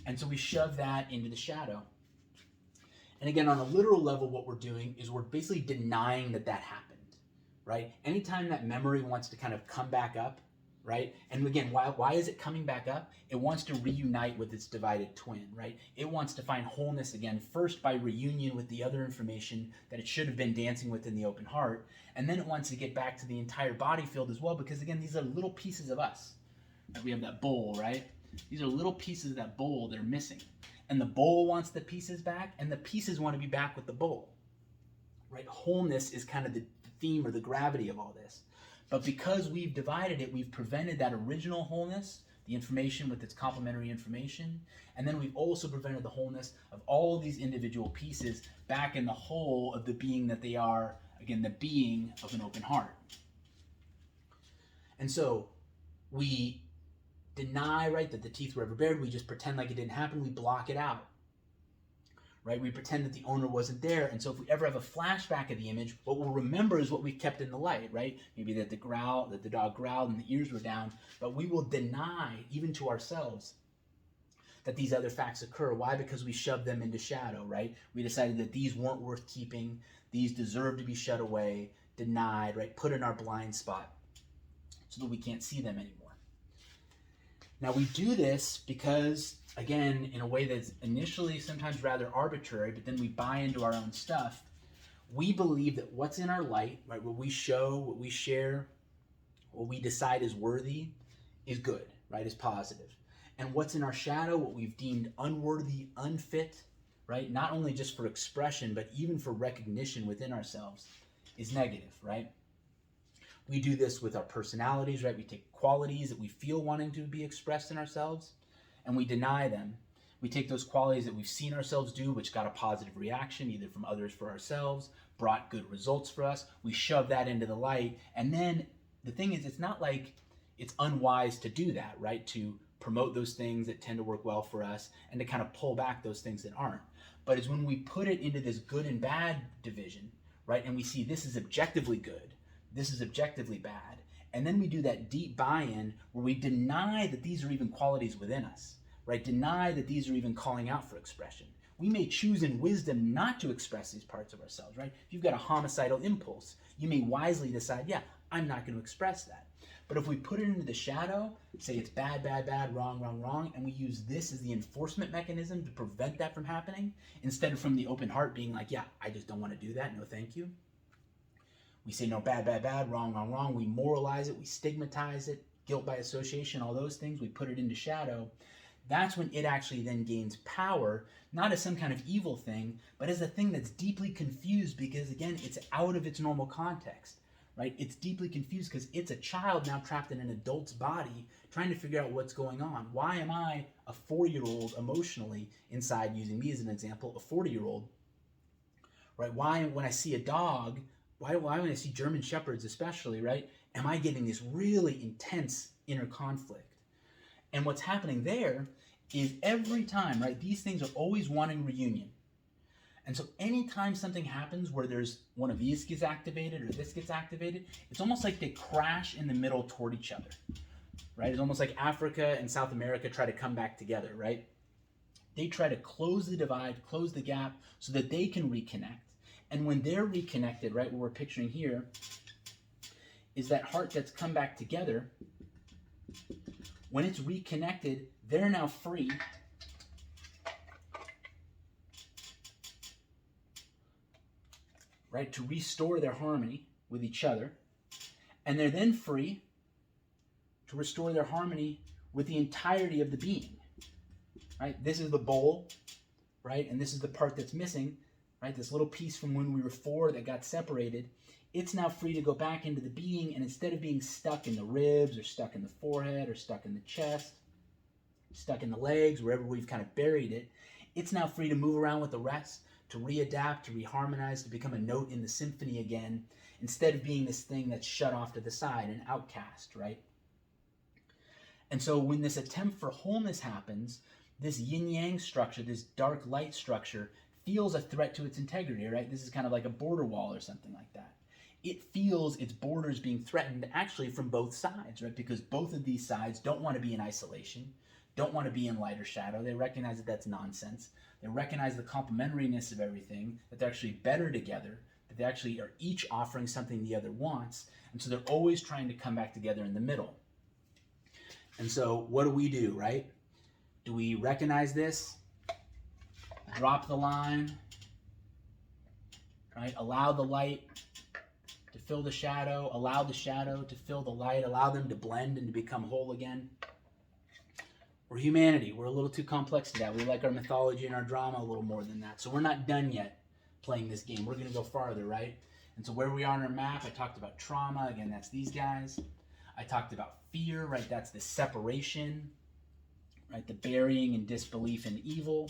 And so we shove that into the shadow. And again, on a literal level, what we're doing is we're basically denying that happened, right? Anytime that memory wants to kind of come back up, right? And again, why is it coming back up? It wants to reunite with its divided twin, right? It wants to find wholeness again, first by reunion with the other information that it should have been dancing with in the open heart. And then it wants to get back to the entire body field as well, because again, these are little pieces of us. Right? We have that bowl, right? These are little pieces of that bowl that are missing. And the bowl wants the pieces back, and the pieces want to be back with the bowl, right? Wholeness is kind of the theme or the gravity of all this. But because we've divided it, we've prevented that original wholeness, the information with its complementary information, and then we've also prevented the wholeness of all of these individual pieces back in the whole of the being that they are, again, the being of an open heart. And so we deny, right, that the teeth were ever bared. We just pretend like it didn't happen. We block it out, right? We pretend that the owner wasn't there. And so if we ever have a flashback of the image, what we'll remember is what we've kept in the light, right? Maybe that the dog growled and the ears were down, but we will deny, even to ourselves, that these other facts occur. Why? Because we shoved them into shadow, right? We decided that these weren't worth keeping. These deserve to be shut away, denied, right? Put in our blind spot so that we can't see them anymore. Now we do this because, again, in a way that's initially sometimes rather arbitrary, but then we buy into our own stuff. We believe that what's in our light, right, what we show, what we share, what we decide is worthy, is good, right, is positive. And what's in our shadow, what we've deemed unworthy, unfit, right, not only just for expression, but even for recognition within ourselves, is negative, right? We do this with our personalities, right? We take qualities that we feel wanting to be expressed in ourselves, and we deny them. We take those qualities that we've seen ourselves do, which got a positive reaction, either from others for ourselves, brought good results for us. We shove that into the light. And then the thing is, it's not like it's unwise to do that, right? To promote those things that tend to work well for us and to kind of pull back those things that aren't. But it's when we put it into this good and bad division, right? And we see this is objectively good, this is objectively bad. And then we do that deep buy-in where we deny that these are even qualities within us, right? Deny that these are even calling out for expression. We may choose in wisdom not to express these parts of ourselves, right? If you've got a homicidal impulse, you may wisely decide, yeah, I'm not going to express that. But if we put it into the shadow, say it's bad, bad, bad, wrong, wrong, wrong, and we use this as the enforcement mechanism to prevent that from happening, instead of from the open heart being like, yeah, I just don't want to do that, no thank you. We say, no, bad, bad, bad, wrong, wrong, wrong. We moralize it, we stigmatize it, guilt by association, all those things. We put it into shadow. That's when it actually then gains power, not as some kind of evil thing, but as a thing that's deeply confused because, again, it's out of its normal context, right? It's deeply confused because it's a child now trapped in an adult's body trying to figure out what's going on. Why am I a 4-year-old emotionally inside, using me as an example, a 40-year-old, right? Why, when I see a dog, why when I see German Shepherds especially, right, am I getting this really intense inner conflict? And what's happening there is every time, right, these things are always wanting reunion. And so anytime something happens where there's one of these gets activated or this gets activated, it's almost like they crash in the middle toward each other, right? It's almost like Africa and South America try to come back together, right? They try to close the divide, close the gap so that they can reconnect. And when they're reconnected, right, what we're picturing here is that heart that's come back together. When it's reconnected, they're now free right, to restore their harmony with each other. And they're then free to restore their harmony with the entirety of the being, right? This is the bowl, right? And this is the part that's missing, right? This little piece from when we were 4 that got separated. It's now free to go back into the being, and instead of being stuck in the ribs or stuck in the forehead or stuck in the chest, stuck in the legs, wherever we've kind of buried it, it's now free to move around with the rest, to readapt, to reharmonize, to become a note in the symphony again, instead of being this thing that's shut off to the side, an outcast, right? And so when this attempt for wholeness happens, this yin-yang structure, this dark light structure, feels a threat to its integrity, right? This is kind of like a border wall or something like that. It feels its borders being threatened actually from both sides, right? Because both of these sides don't want to be in isolation, don't want to be in light or shadow. They recognize that that's nonsense. They recognize the complementariness of everything, that they're actually better together, that they actually are each offering something the other wants. And so they're always trying to come back together in the middle. And so what do, right? Do we recognize this? Drop the line, right? Allow the light to fill the shadow, allow the shadow to fill the light, allow them to blend and to become whole again. We're humanity. We're a little too complex to that. We like our mythology and our drama a little more than that. So we're not done yet playing this game. We're going to go farther, right? And so where we are on our map, I talked about trauma. Again, that's these guys. I talked about fear, right? That's the separation, right? The burying and disbelief in evil,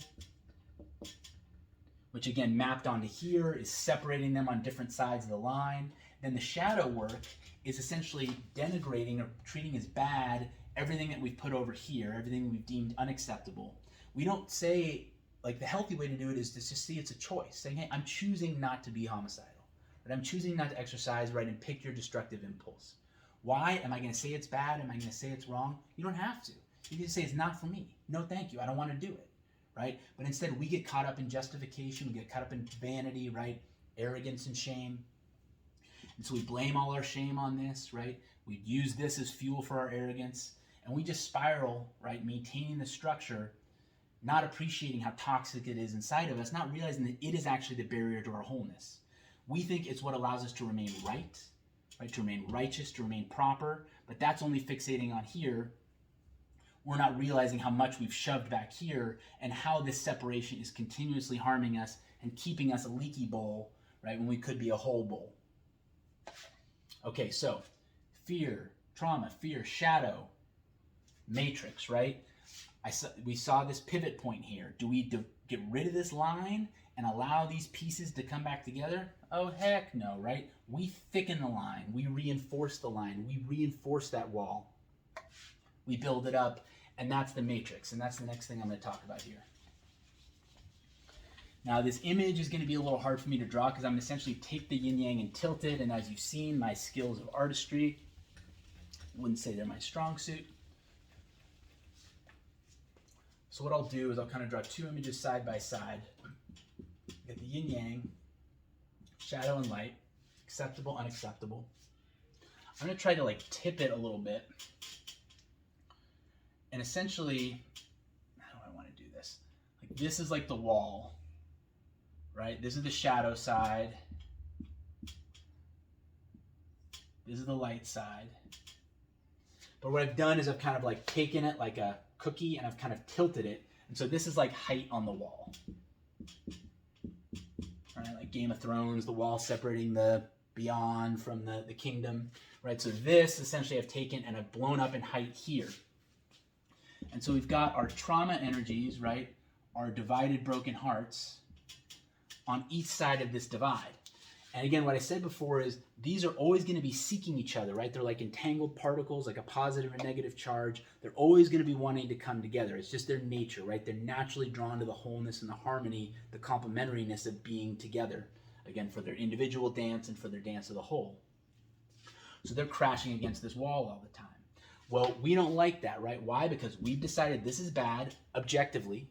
which again, mapped onto here, is separating them on different sides of the line. Then the shadow work is essentially denigrating or treating as bad everything that we've put over here, everything we've deemed unacceptable. We don't say, like, the healthy way to do it is to just see it's a choice, saying, hey, I'm choosing not to be homicidal, right? I'm choosing not to exercise, right, and pick your destructive impulse. Why? Am I going to say it's bad? Am I going to say it's wrong? You don't have to. You can say it's not for me. No, thank you. I don't want to do it, right? But instead, we get caught up in justification. We get caught up in vanity, right? Arrogance and shame. And so we blame all our shame on this, right? We use this as fuel for our arrogance. And we just spiral, right? Maintaining the structure, not appreciating how toxic it is inside of us, not realizing that it is actually the barrier to our wholeness. We think it's what allows us to remain right? To remain righteous, to remain proper, but that's only fixating on here. We're not realizing how much we've shoved back here and how this separation is continuously harming us and keeping us a leaky bowl, right, when we could be a whole bowl. Okay, so fear, trauma, fear, shadow, matrix, right? We saw this pivot point here. Do we get rid of this line and allow these pieces to come back together? Oh, heck no, right? We thicken the line. We reinforce the line. We reinforce that wall. We build it up, and that's the matrix, and that's the next thing I'm going to talk about here. Now, this image is going to be a little hard for me to draw because I'm going to essentially take the yin-yang and tilt it, and as you've seen, my skills of artistry, I wouldn't say they're my strong suit. So what I'll do is I'll kind of draw two images side by side. Get the yin-yang, shadow and light, acceptable, unacceptable. I'm going to try to like tip it a little bit. And essentially, how do I want to do this? Like this is like the wall, right? This is the shadow side. This is the light side. But what I've done is I've kind of like taken it like a cookie and I've kind of tilted it. And so this is like height on the wall. Right? Like Game of Thrones, the wall separating the beyond from the kingdom. Right? So this essentially I've taken and I've blown up in height here. And so we've got our trauma energies, right? Our divided broken hearts on each side of this divide. And again, what I said before is these are always going to be seeking each other, right? They're like entangled particles, like a positive and negative charge. They're always going to be wanting to come together. It's just their nature, right? They're naturally drawn to the wholeness and the harmony, the complementariness of being together. Again, for their individual dance and for their dance of the whole. So they're crashing against this wall all the time. Well, we don't like that, right? Why? Because we've decided this is bad objectively,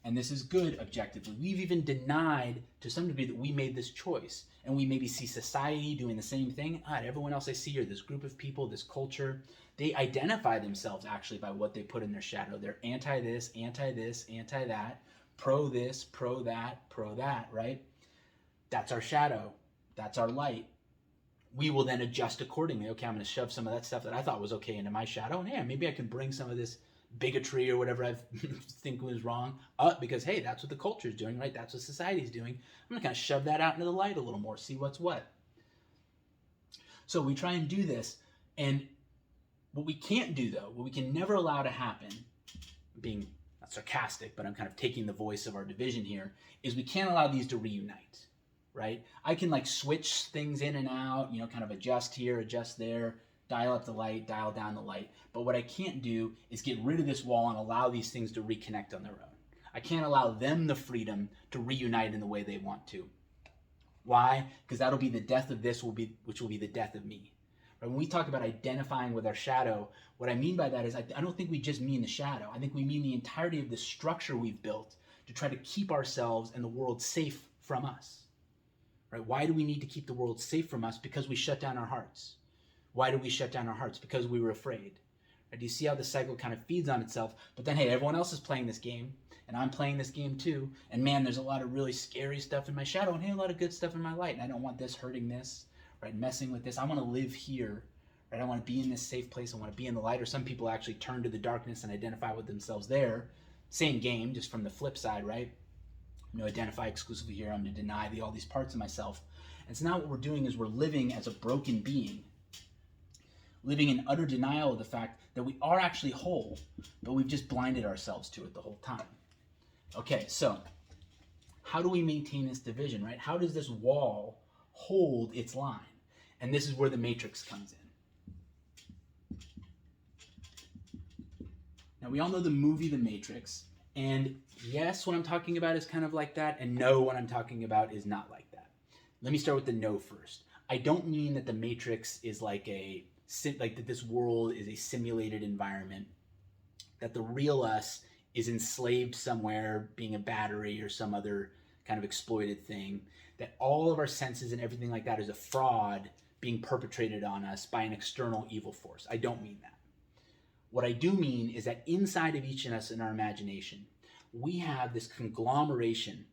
and this is good objectively. We've even denied to some degree that we made this choice. And we maybe see society doing the same thing. Everyone else I see, or this group of people, this culture, they identify themselves actually by what they put in their shadow. They're anti-this, anti-this, anti-that, pro-this, pro-that, pro-that, right? That's our shadow. That's our light. We will then adjust accordingly. Okay, I'm going to shove some of that stuff that I thought was okay into my shadow. And yeah, maybe I can bring some of this bigotry or whatever I think was wrong up because, hey, that's what the culture is doing, right? That's what society is doing. I'm going to kind of shove that out into the light a little more, see what's what. So we try and do this. And what we can't do, though, what we can never allow to happen, being not sarcastic, but I'm kind of taking the voice of our division here, is we can't allow these to reunite, right? I can like switch things in and out, kind of adjust here, adjust there, dial up the light, dial down the light. But what I can't do is get rid of this wall and allow these things to reconnect on their own. I can't allow them the freedom to reunite in the way they want to. Why? Because that'll be the death of this, which will be the death of me. Right? When we talk about identifying with our shadow, what I mean by that is I don't think we just mean the shadow. I think we mean the entirety of the structure we've built to try to keep ourselves and the world safe from us. Right? Why do we need to keep the world safe from us? Because we shut down our hearts. Why do we shut down our hearts? Because we were afraid. Right? Do you see how the cycle kind of feeds on itself? But then, hey, everyone else is playing this game, and I'm playing this game too. And man, there's a lot of really scary stuff in my shadow, and hey, a lot of good stuff in my light. And I don't want this hurting this, right? Messing with this. I want to live here, right? I want to be in this safe place. I want to be in the light. Or some people actually turn to the darkness and identify with themselves there. Same game, just from the flip side, right? Identify exclusively here. I'm going to deny all these parts of myself. And so now what we're doing is we're living as a broken being, living in utter denial of the fact that we are actually whole, but we've just blinded ourselves to it the whole time. Okay, so how do we maintain this division, right? How does this wall hold its line? And this is where the matrix comes in. Now, we all know the movie The Matrix, and yes, what I'm talking about is kind of like that, and no, what I'm talking about is not like that. Let me start with the no first. I don't mean that the Matrix is like that this world is a simulated environment, that the real us is enslaved somewhere, being a battery or some other kind of exploited thing, that all of our senses and everything like that is a fraud being perpetrated on us by an external evil force. I don't mean that. What I do mean is that inside of each of us in our imagination, we have this conglomeration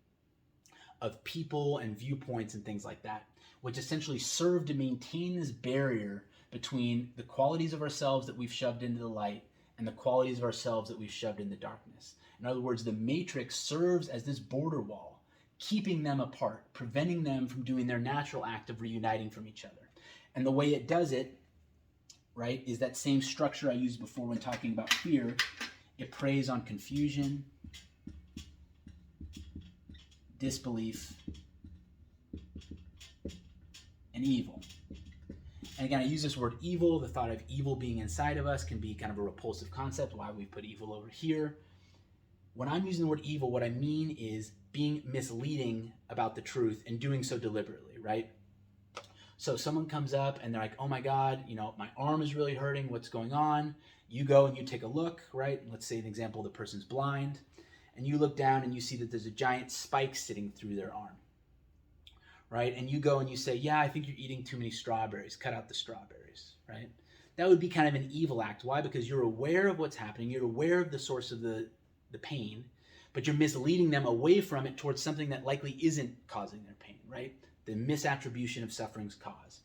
of people and viewpoints and things like that, which essentially serve to maintain this barrier between the qualities of ourselves that we've shoved into the light and the qualities of ourselves that we've shoved in the darkness. In other words, the matrix serves as this border wall, keeping them apart, preventing them from doing their natural act of reuniting from each other. And the way it does it right, is that same structure I used before when talking about fear. It preys on confusion, disbelief, and evil. And again, I use this word evil. The thought of evil being inside of us can be kind of a repulsive concept, why we put evil over here. When I'm using the word evil, what I mean is being misleading about the truth and doing so deliberately, right? So someone comes up and they're like, oh my God, my arm is really hurting. What's going on? You go and you take a look, right? Let's say an example, the person's blind. And you look down and you see that there's a giant spike sitting through their arm, right? And you go and you say, yeah, I think you're eating too many strawberries. Cut out the strawberries, right? That would be kind of an evil act. Why? Because you're aware of what's happening. You're aware of the source of the pain, but you're misleading them away from it towards something that likely isn't causing their pain, right? The misattribution of suffering's cause.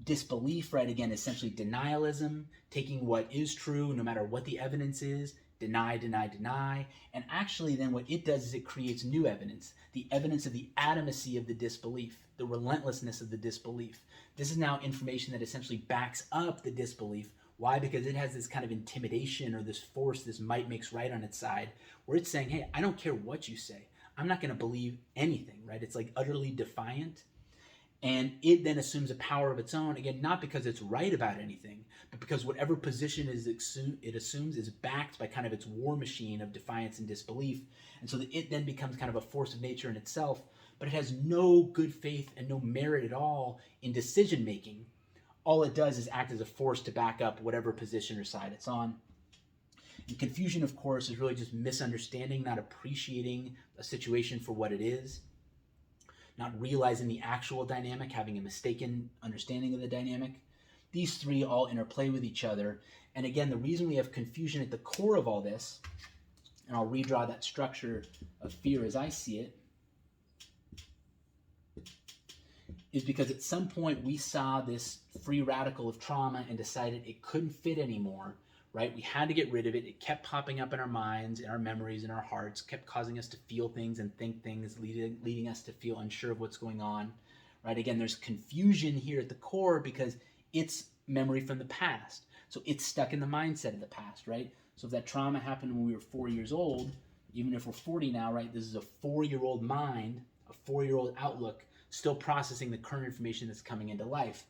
Disbelief, right, again, essentially denialism, taking what is true no matter what the evidence is, deny, deny, deny. And actually then what it does is it creates new evidence, the evidence of the atomacy of the disbelief, the relentlessness of the disbelief. This is now information that essentially backs up the disbelief. Why? Because it has this kind of intimidation or this force, this might makes right on its side, where it's saying, hey, I don't care what you say. I'm not going to believe anything, right? It's like utterly defiant. And it then assumes a power of its own, again, not because it's right about anything, but because whatever position it assumes is backed by kind of its war machine of defiance and disbelief. And so that it then becomes kind of a force of nature in itself, but it has no good faith and no merit at all in decision making. All it does is act as a force to back up whatever position or side it's on. And confusion, of course, is really just misunderstanding, not appreciating a situation for what it is, not realizing the actual dynamic, having a mistaken understanding of the dynamic. These three all interplay with each other. And again, the reason we have confusion at the core of all this, and I'll redraw that structure of fear as I see it, is because at some point we saw this free radical of trauma and decided it couldn't fit anymore, right? We had to get rid of it. It kept popping up in our minds, in our memories, in our hearts, kept causing us to feel things and think things, leading us to feel unsure of what's going on, right? Again, there's confusion here at the core because it's memory from the past. So it's stuck in the mindset of the past, right? So if that trauma happened when we were 4 years old, even if we're 40 now, right, this is a 4-year-old mind, a 4-year-old outlook, still processing the current information that's coming into life.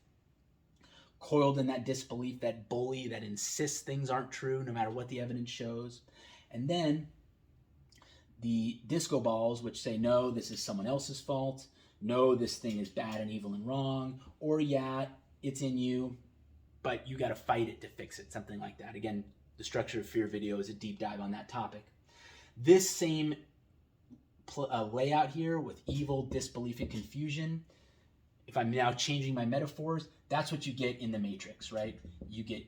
Coiled in that disbelief, that bully that insists things aren't true no matter what the evidence shows. And then the disco balls, which say, no, this is someone else's fault. No, this thing is bad and evil and wrong. Or, yeah, it's in you, but you got to fight it to fix it, something like that. Again, the Structure of Fear video is a deep dive on that topic. This same layout here with evil, disbelief, and confusion, if I'm now changing my metaphors, that's what you get in the matrix, right? You get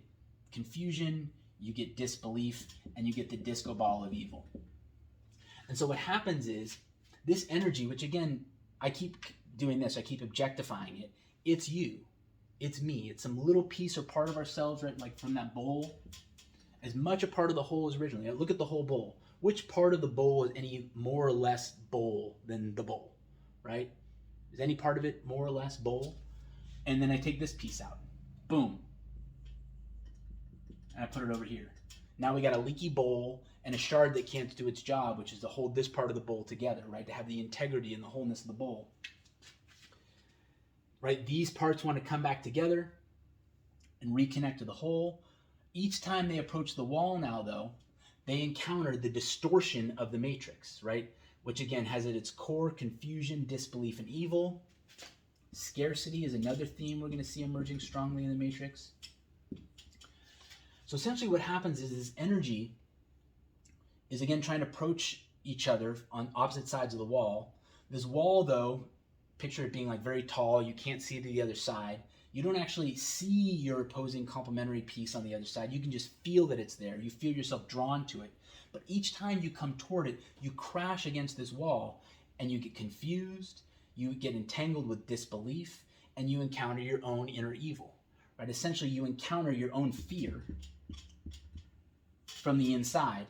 confusion, you get disbelief, and you get the disco ball of evil. And so what happens is this energy, which again, I keep doing this, I keep objectifying it. It's you, it's me, it's some little piece or part of ourselves, right? Like from that bowl, as much a part of the whole as originally. Look at the whole bowl. Which part of the bowl is any more or less bowl than the bowl, right? Is any part of it more or less bowl? And then I take this piece out. Boom. And I put it over here. Now we got a leaky bowl and a shard that can't do its job, which is to hold this part of the bowl together, right? To have the integrity and the wholeness of the bowl. Right? These parts want to come back together and reconnect to the whole. Each time they approach the wall now, though, they encounter the distortion of the matrix, right? Which again has at its core confusion, disbelief, and evil. Scarcity is another theme we're going to see emerging strongly in the matrix. So essentially what happens is this energy is again trying to approach each other on opposite sides of the wall. This wall, though, picture it being like very tall, you can't see to the other side. You don't actually see your opposing complementary piece on the other side. You can just feel that it's there. You feel yourself drawn to it. But each time you come toward it, you crash against this wall and you get confused, you get entangled with disbelief, and you encounter your own inner evil. Right? Essentially, you encounter your own fear from the inside.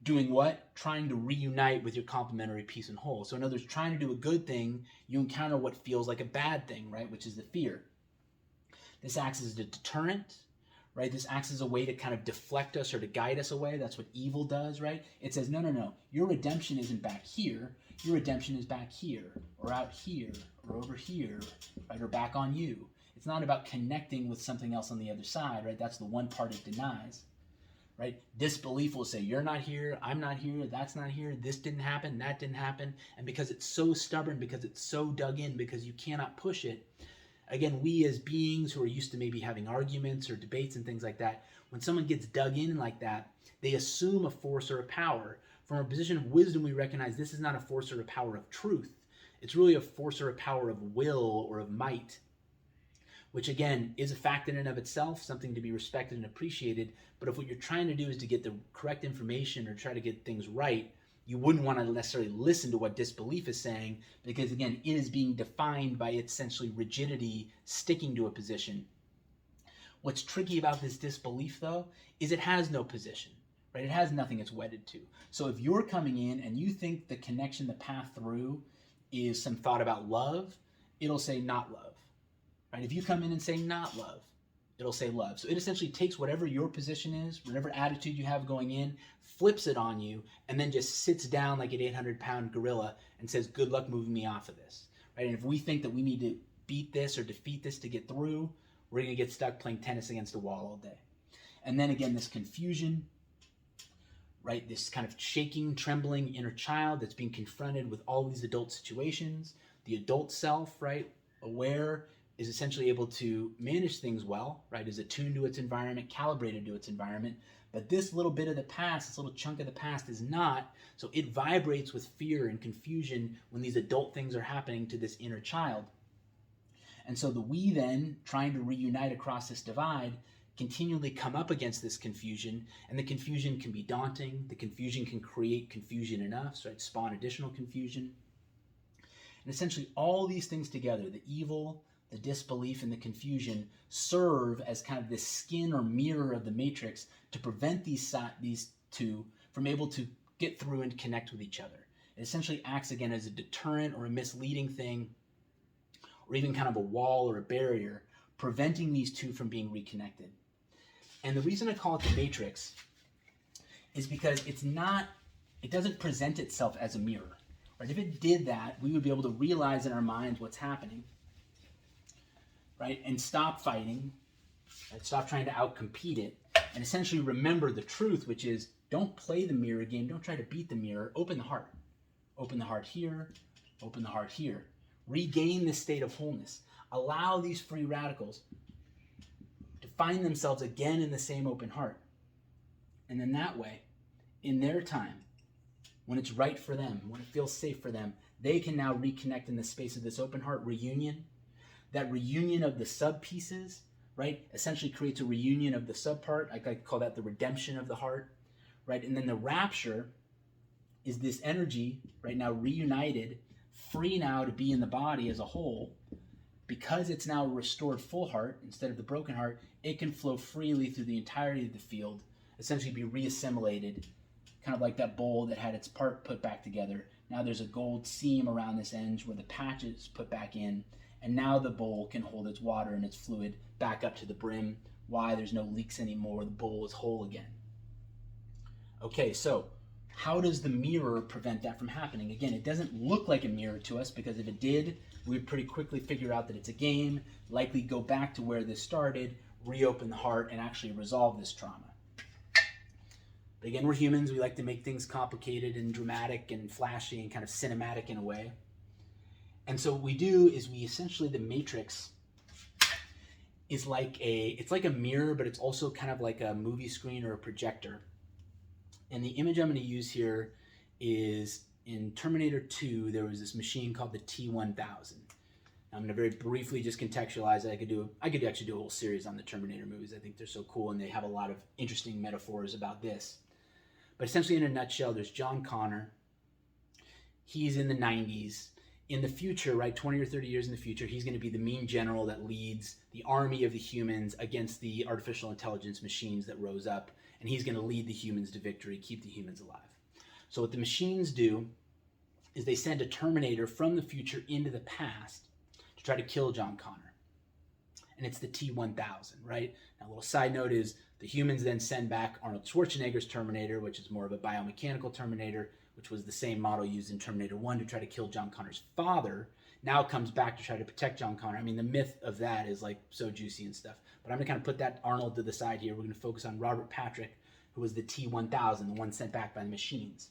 Doing what? Trying to reunite with your complementary piece and whole. So in other words, trying to do a good thing, you encounter what feels like a bad thing, right? Which is the fear. This acts as a deterrent, right? This acts as a way to kind of deflect us or to guide us away. That's what evil does, right? It says, no, no, no, your redemption isn't back here. Your redemption is back here, or out here, or over here, right? Or back on you. It's not about connecting with something else on the other side, right? That's the one part it denies, right? Disbelief will say, you're not here, I'm not here, that's not here, this didn't happen, that didn't happen. And because it's so stubborn, because it's so dug in, because you cannot push it, again, we as beings who are used to maybe having arguments or debates and things like that, when someone gets dug in like that, they assume a force or a power. From a position of wisdom, we recognize this is not a force or a power of truth. It's really a force or a power of will or of might, which again is a fact in and of itself, something to be respected and appreciated. But if what you're trying to do is to get the correct information or try to get things right, you wouldn't want to necessarily listen to what disbelief is saying, because again, it is being defined by its essentially rigidity, sticking to a position. What's tricky about this disbelief, though, is it has no position, right? It has nothing it's wedded to. So if you're coming in and you think the connection, the path through is some thought about love, it'll say not love, right? If you come in and say not love, it'll say love. So it essentially takes whatever your position is, whatever attitude you have going in, flips it on you, and then just sits down like an 800-pound gorilla and says, good luck moving me off of this, right? And if we think that we need to beat this or defeat this to get through, we're going to get stuck playing tennis against a wall all day. And then again, this confusion, right? This kind of shaking, trembling inner child that's being confronted with all these adult situations. The adult self, right? Aware, is essentially able to manage things well, right? Is attuned to its environment, calibrated to its environment. But this little bit of the past, this little chunk of the past is not. So it vibrates with fear and confusion when these adult things are happening to this inner child. And so the we then, trying to reunite across this divide, continually come up against this confusion, and the confusion can be daunting. The confusion can create confusion in us, right? Spawn additional confusion. And essentially all these things together, the evil, the disbelief, and the confusion, serve as kind of this skin or mirror of the matrix to prevent these two from able to get through and connect with each other. It essentially acts again as a deterrent or a misleading thing, or even kind of a wall or a barrier, preventing these two from being reconnected. And the reason I call it the matrix is because it doesn't present itself as a mirror. Right? If it did that, we would be able to realize in our minds what's happening, right? And stop fighting, right? Stop trying to outcompete it, and essentially remember the truth, which is don't play the mirror game, don't try to beat the mirror, open the heart. Open the heart here, open the heart here. Regain this state of wholeness. Allow these free radicals to find themselves again in the same open heart. And then that way, in their time, when it's right for them, when it feels safe for them, they can now reconnect in the space of this open heart reunion. That reunion of the sub pieces, right, essentially creates a reunion of the sub part. I call that the redemption of the heart, right? And then the rapture is this energy, right now reunited, free now to be in the body as a whole. Because it's now a restored full heart instead of the broken heart, it can flow freely through the entirety of the field, essentially be reassimilated, kind of like that bowl that had its part put back together. Now there's a gold seam around this edge where the patch is put back in, and now the bowl can hold its water and its fluid back up to the brim. Why? There's no leaks anymore. The bowl is whole again. Okay, so how does the mirror prevent that from happening? Again, it doesn't look like a mirror to us, because if it did, we would pretty quickly figure out that it's a game, likely go back to where this started, reopen the heart, and actually resolve this trauma. But again, we're humans. We like to make things complicated and dramatic and flashy and kind of cinematic in a way. And so what we do is we essentially, the matrix is it's like a mirror, but it's also kind of like a movie screen or a projector. And the image I'm going to use here is in Terminator 2, there was this machine called the T-1000. I'm going to very briefly just contextualize it. I could actually do a whole series on the Terminator movies. I think they're so cool, and they have a lot of interesting metaphors about this. But essentially, in a nutshell, there's John Connor. He's in the 90s. In the future, right, 20 or 30 years in the future, he's going to be the mean general that leads the army of the humans against the artificial intelligence machines that rose up. And he's going to lead the humans to victory, keep the humans alive. So what the machines do is they send a Terminator from the future into the past to try to kill John Connor. and it's the T-1000, right? Now, a little side note is the humans then send back Arnold Schwarzenegger's Terminator, which is more of a biomechanical Terminator, which was the same model used in Terminator 1 to try to kill John Connor's father, now comes back to try to protect John Connor. I mean, the myth of that is like so juicy and stuff. But I'm going to kind of put that Arnold to the side here. We're going to focus on Robert Patrick, who was the T-1000, the one sent back by the machines.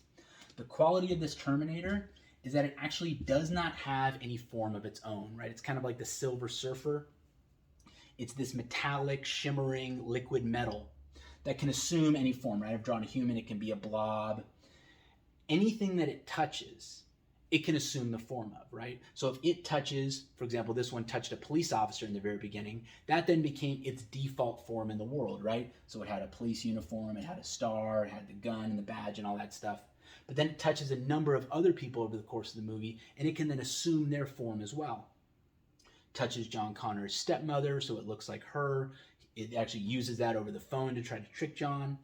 The quality of this Terminator is that it actually does not have any form of its own, right? It's kind of like the Silver Surfer. It's this metallic, shimmering, liquid metal that can assume any form, right? I've drawn a human. It can be a blob. Anything that it touches, it can assume the form of, right? So if it touches, for example, this one touched a police officer in the very beginning, that then became its default form in the world, right? So it had a police uniform, it had a star, it had the gun and the badge and all that stuff. But then it touches a number of other people over the course of the movie, and it can then assume their form as well. Touches John Connor's stepmother, so it looks like her. It actually uses that over the phone to try to trick John.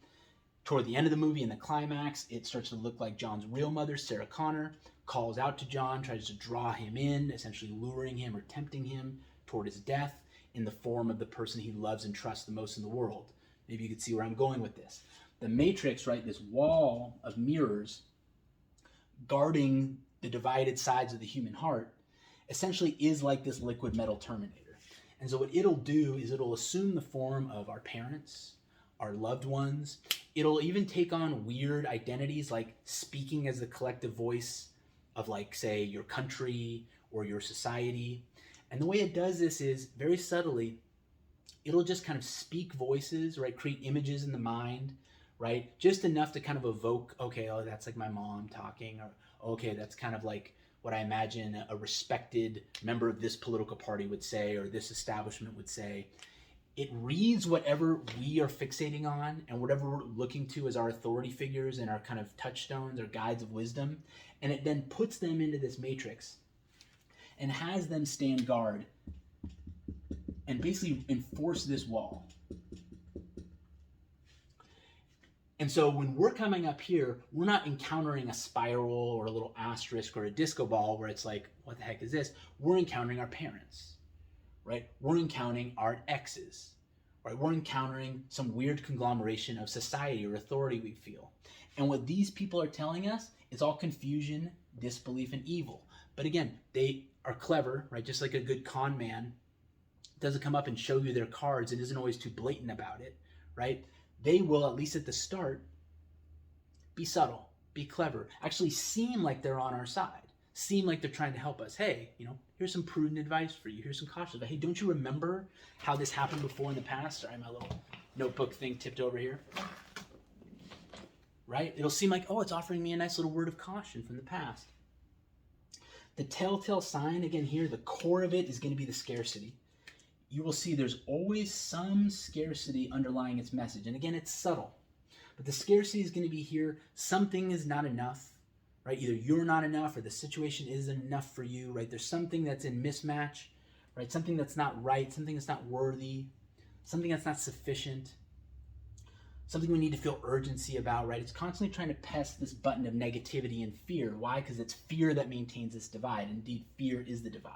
Toward the end of the movie, in the climax, it starts to look like John's real mother, Sarah Connor, calls out to John, tries to draw him in, essentially luring him or tempting him toward his death in the form of the person he loves and trusts the most in the world. Maybe you can see where I'm going with this. The Matrix, right, this wall of mirrors guarding the divided sides of the human heart, essentially is like this liquid metal Terminator. And so what it'll do is it'll assume the form of our parents, our loved ones. It'll even take on weird identities, like speaking as the collective voice of, like, say, your country or your society. And the way it does this is very subtly, it'll just kind of speak voices, right? Create images in the mind, right? Just enough to kind of evoke, okay, oh, that's like my mom talking, or okay, that's kind of like what I imagine a respected member of this political party would say, or this establishment would say. It reads whatever we are fixating on and whatever we're looking to as our authority figures and our kind of touchstones or guides of wisdom, and it then puts them into this matrix and has them stand guard and basically enforce this wall. And so when we're coming up here, we're not encountering a spiral or a little asterisk or a disco ball where it's like, what the heck is this? We're encountering our parents, right? We're encountering our exes, right? We're encountering some weird conglomeration of society or authority we feel. And what these people are telling us is all confusion, disbelief, and evil. But again, they are clever, right? Just like a good con man doesn't come up and show you their cards and isn't always too blatant about it, right? They will, at least at the start, be subtle, be clever, actually seem like they're on our side, seem like they're trying to help us. Hey, here's some prudent advice for you. Here's some caution advice. Hey, don't you remember how this happened before in the past? Sorry, my little notebook thing tipped over here. Right? It'll seem like, oh, it's offering me a nice little word of caution from the past. The telltale sign, again here, the core of it is going to be the scarcity. You will see there's always some scarcity underlying its message. And again, it's subtle. But the scarcity is going to be here. Something is not enough, right? Either you're not enough or the situation isn't enough for you, right? There's something that's in mismatch, right? Something that's not right, something that's not worthy, something that's not sufficient, something we need to feel urgency about, right? It's constantly trying to press this button of negativity and fear. Why? Because it's fear that maintains this divide. Indeed, fear is the divide.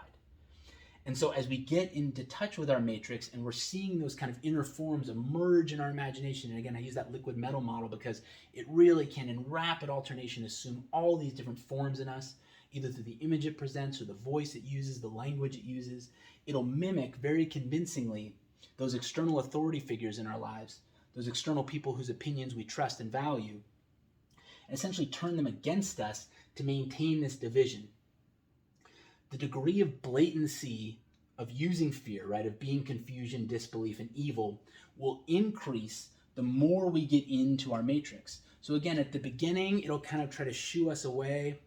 And so as we get into touch with our matrix and we're seeing those kind of inner forms emerge in our imagination, and again, I use that liquid metal model because it really can, in rapid alternation, assume all these different forms in us, either through the image it presents or the voice it uses, the language it uses. It'll mimic very convincingly those external authority figures in our lives, those external people whose opinions we trust and value, and essentially turn them against us to maintain this division. The degree of blatancy of using fear, right, of being confusion, disbelief, and evil will increase the more we get into our matrix. So again, at the beginning, it'll kind of try to shoo us away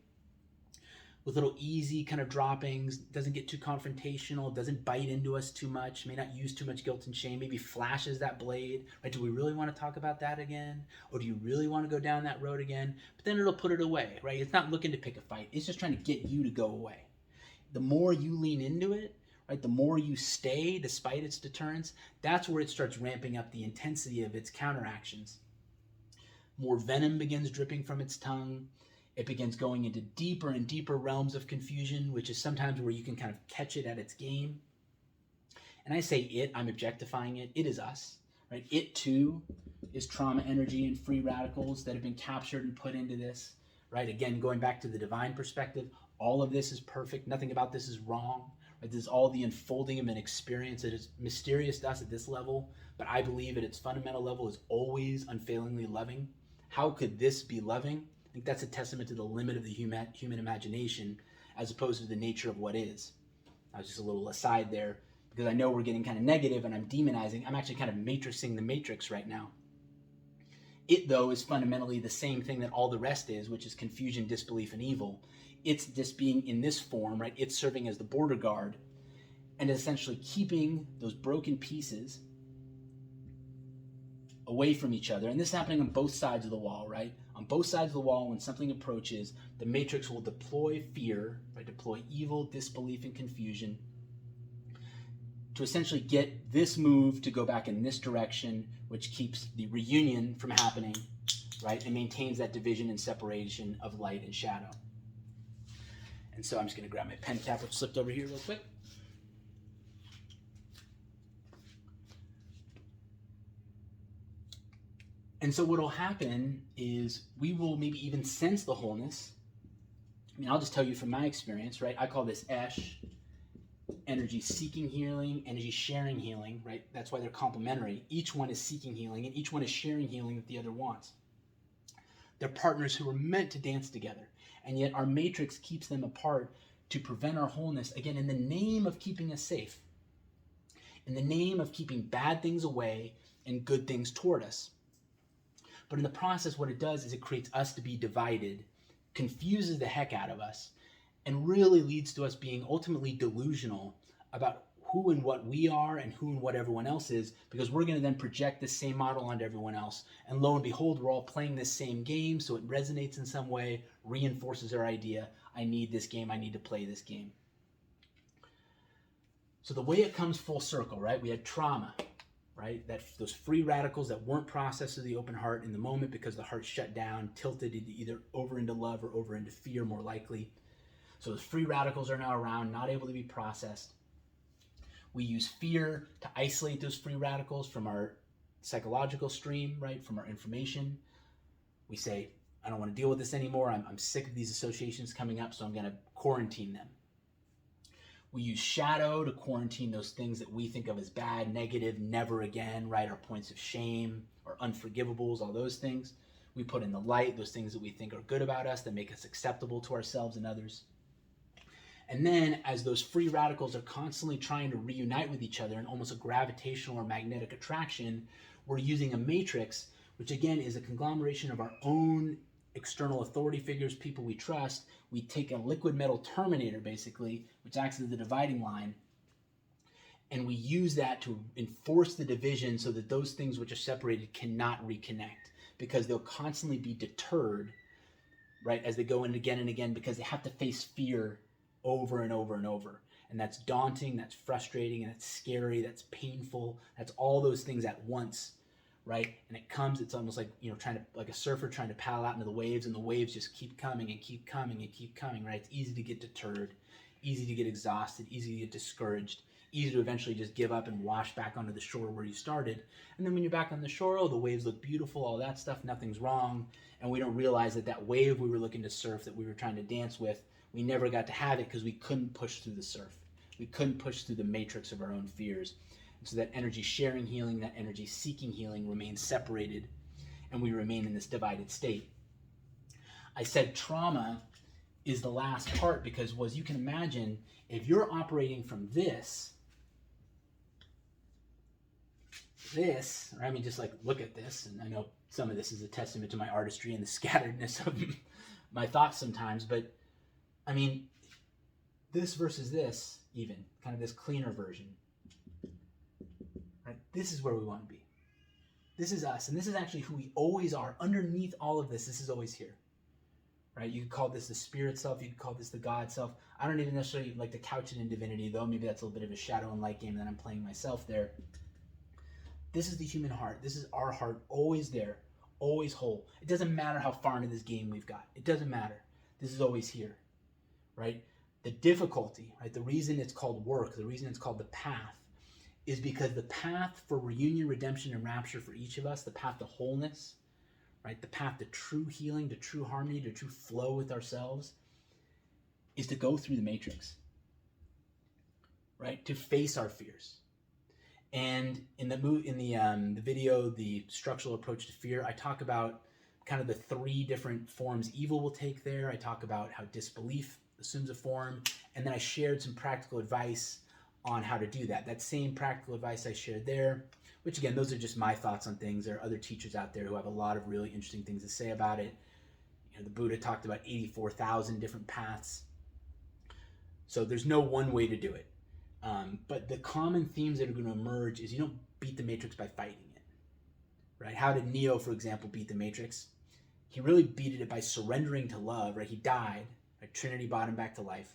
with little easy kind of droppings, doesn't get too confrontational, doesn't bite into us too much, may not use too much guilt and shame, maybe flashes that blade, right? Do we really want to talk about that again? Or do you really want to go down that road again? But then it'll put it away, right? It's not looking to pick a fight. It's just trying to get you to go away. The more you lean into it, right, the more you stay despite its deterrence, that's where it starts ramping up the intensity of its counteractions. More venom begins dripping from its tongue. It begins going into deeper and deeper realms of confusion, which is sometimes where you can kind of catch it at its game. And I say it, I'm objectifying it. It is us, right? It too is trauma energy and free radicals that have been captured and put into this, right? Again, going back to the divine perspective, all of this is perfect. Nothing about this is wrong. Right? This is all the unfolding of an experience that is mysterious to us at this level, but I believe at its fundamental level is always unfailingly loving. How could this be loving? I think that's a testament to the limit of the human imagination as opposed to the nature of what is. I was just a little aside there because I know we're getting kind of negative and I'm demonizing. I'm actually kind of matrixing the matrix right now. It, though, is fundamentally the same thing that all the rest is, which is confusion, disbelief, and evil. It's just being in this form, right? It's serving as the border guard and essentially keeping those broken pieces away from each other. And this is happening on both sides of the wall, right? On both sides of the wall, when something approaches, the matrix will deploy fear, right? Deploy evil, disbelief, and confusion to essentially get this move to go back in this direction, which keeps the reunion from happening, right? And maintains that division and separation of light and shadow. And so I'm just going to grab my pen cap, which slipped over here real quick. And so what will happen is we will maybe even sense the wholeness. I mean, I'll just tell you from my experience, right? I call this ESH, energy seeking healing, energy sharing healing, right? That's why they're complementary. Each one is seeking healing and each one is sharing healing that the other wants. They're partners who are meant to dance together. And yet our matrix keeps them apart to prevent our wholeness, again, in the name of keeping us safe, in the name of keeping bad things away and good things toward us. But in the process, what it does is it creates us to be divided, confuses the heck out of us, and really leads to us being ultimately delusional about who and what we are and who and what everyone else is, because we're going to then project the same model onto everyone else. And lo and behold, we're all playing this same game, so it resonates in some way, reinforces our idea, I need this game, I need to play this game. So the way it comes full circle, right? We had trauma, right? Those free radicals that weren't processed through the open heart in the moment because the heart shut down, tilted either over into love or over into fear more likely. So those free radicals are now around, not able to be processed. We use fear to isolate those free radicals from our psychological stream, right? From our information. We say, I don't want to deal with this anymore. I'm sick of these associations coming up, so I'm going to quarantine them. We use shadow to quarantine those things that we think of as bad, negative, never again, right? Our points of shame or unforgivables, all those things. We put in the light, those things that we think are good about us, that make us acceptable to ourselves and others. And then as those free radicals are constantly trying to reunite with each other in almost a gravitational or magnetic attraction, we're using a matrix, which again is a conglomeration of our own external authority figures, people we trust. We take a liquid metal terminator, basically, which acts as the dividing line, and we use that to enforce the division so that those things which are separated cannot reconnect, because they'll constantly be deterred, right, as they go in again and again, because they have to face fear over and over and over. And that's daunting, that's frustrating, and that's scary, that's painful, that's all those things at once, right? And it comes, it's almost like, like a surfer trying to paddle out into the waves, and the waves just keep coming and keep coming and keep coming, right? It's easy to get deterred, easy to get exhausted, easy to get discouraged, easy to eventually just give up and wash back onto the shore where you started. And then when you're back on the shore, oh, the waves look beautiful, all that stuff, nothing's wrong. And we don't realize that wave we were looking to surf, that we were trying to dance with, we never got to have it because we couldn't push through the surf. We couldn't push through the matrix of our own fears. And so that energy sharing healing, that energy seeking healing remains separated, and we remain in this divided state. I said trauma is the last part because, as you can imagine, if you're operating from this, or I mean, just like look at this, and I know some of this is a testament to my artistry and the scatteredness of my thoughts sometimes, but I mean, this versus this, even, kind of this cleaner version, right? This is where we want to be. This is us, and this is actually who we always are. Underneath all of this is always here, right? You could call this the spirit self, you could call this the God self. I don't even necessarily like to couch it in divinity, though. Maybe that's a little bit of a shadow and light game that I'm playing myself there. This is the human heart. This is our heart, always there, always whole. It doesn't matter how far into this game we've got. It doesn't matter. This is always here. Right? The difficulty, right? The reason it's called work, the reason it's called the path, is because the path for reunion, redemption, and rapture for each of us, the path to wholeness, right? The path to true healing, to true harmony, to true flow with ourselves, is to go through the matrix, right? To face our fears. And in the video, The Structural Approach to Fear, I talk about kind of the 3 different forms evil will take there. I talk about how disbelief assumes a form, and then I shared some practical advice on how to do that. That same practical advice I shared there, which again, those are just my thoughts on things. There are other teachers out there who have a lot of really interesting things to say about it. You know, the Buddha talked about 84,000 different paths. So there's no one way to do it. But the common themes that are going to emerge is you don't beat the matrix by fighting it, right? How did Neo, for example, beat the matrix? He really beat it by surrendering to love, right? He died, right? Trinity brought him back to life.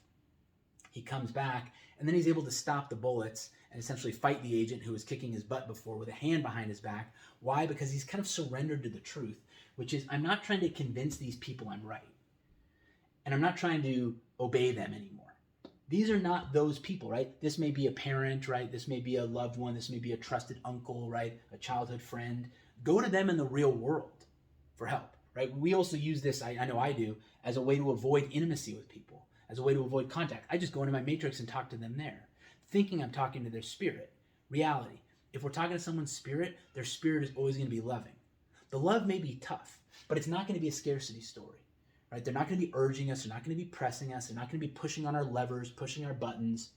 He comes back, and then he's able to stop the bullets and essentially fight the agent who was kicking his butt before with a hand behind his back. Why? Because he's kind of surrendered to the truth, which is, I'm not trying to convince these people I'm right. And I'm not trying to obey them anymore. These are not those people, right? This may be a parent, right? This may be a loved one. This may be a trusted uncle, right? A childhood friend. Go to them in the real world for help, right? We also use this, I know I do, as a way to avoid intimacy with people, as a way to avoid contact. I just go into my matrix and talk to them there, thinking I'm talking to their spirit. Reality, if we're talking to someone's spirit, their spirit is always going to be loving. The love may be tough, but it's not going to be a scarcity story. Right? They're not going to be urging us. They're not going to be pressing us. They're not going to be pushing on our levers, pushing our buttons,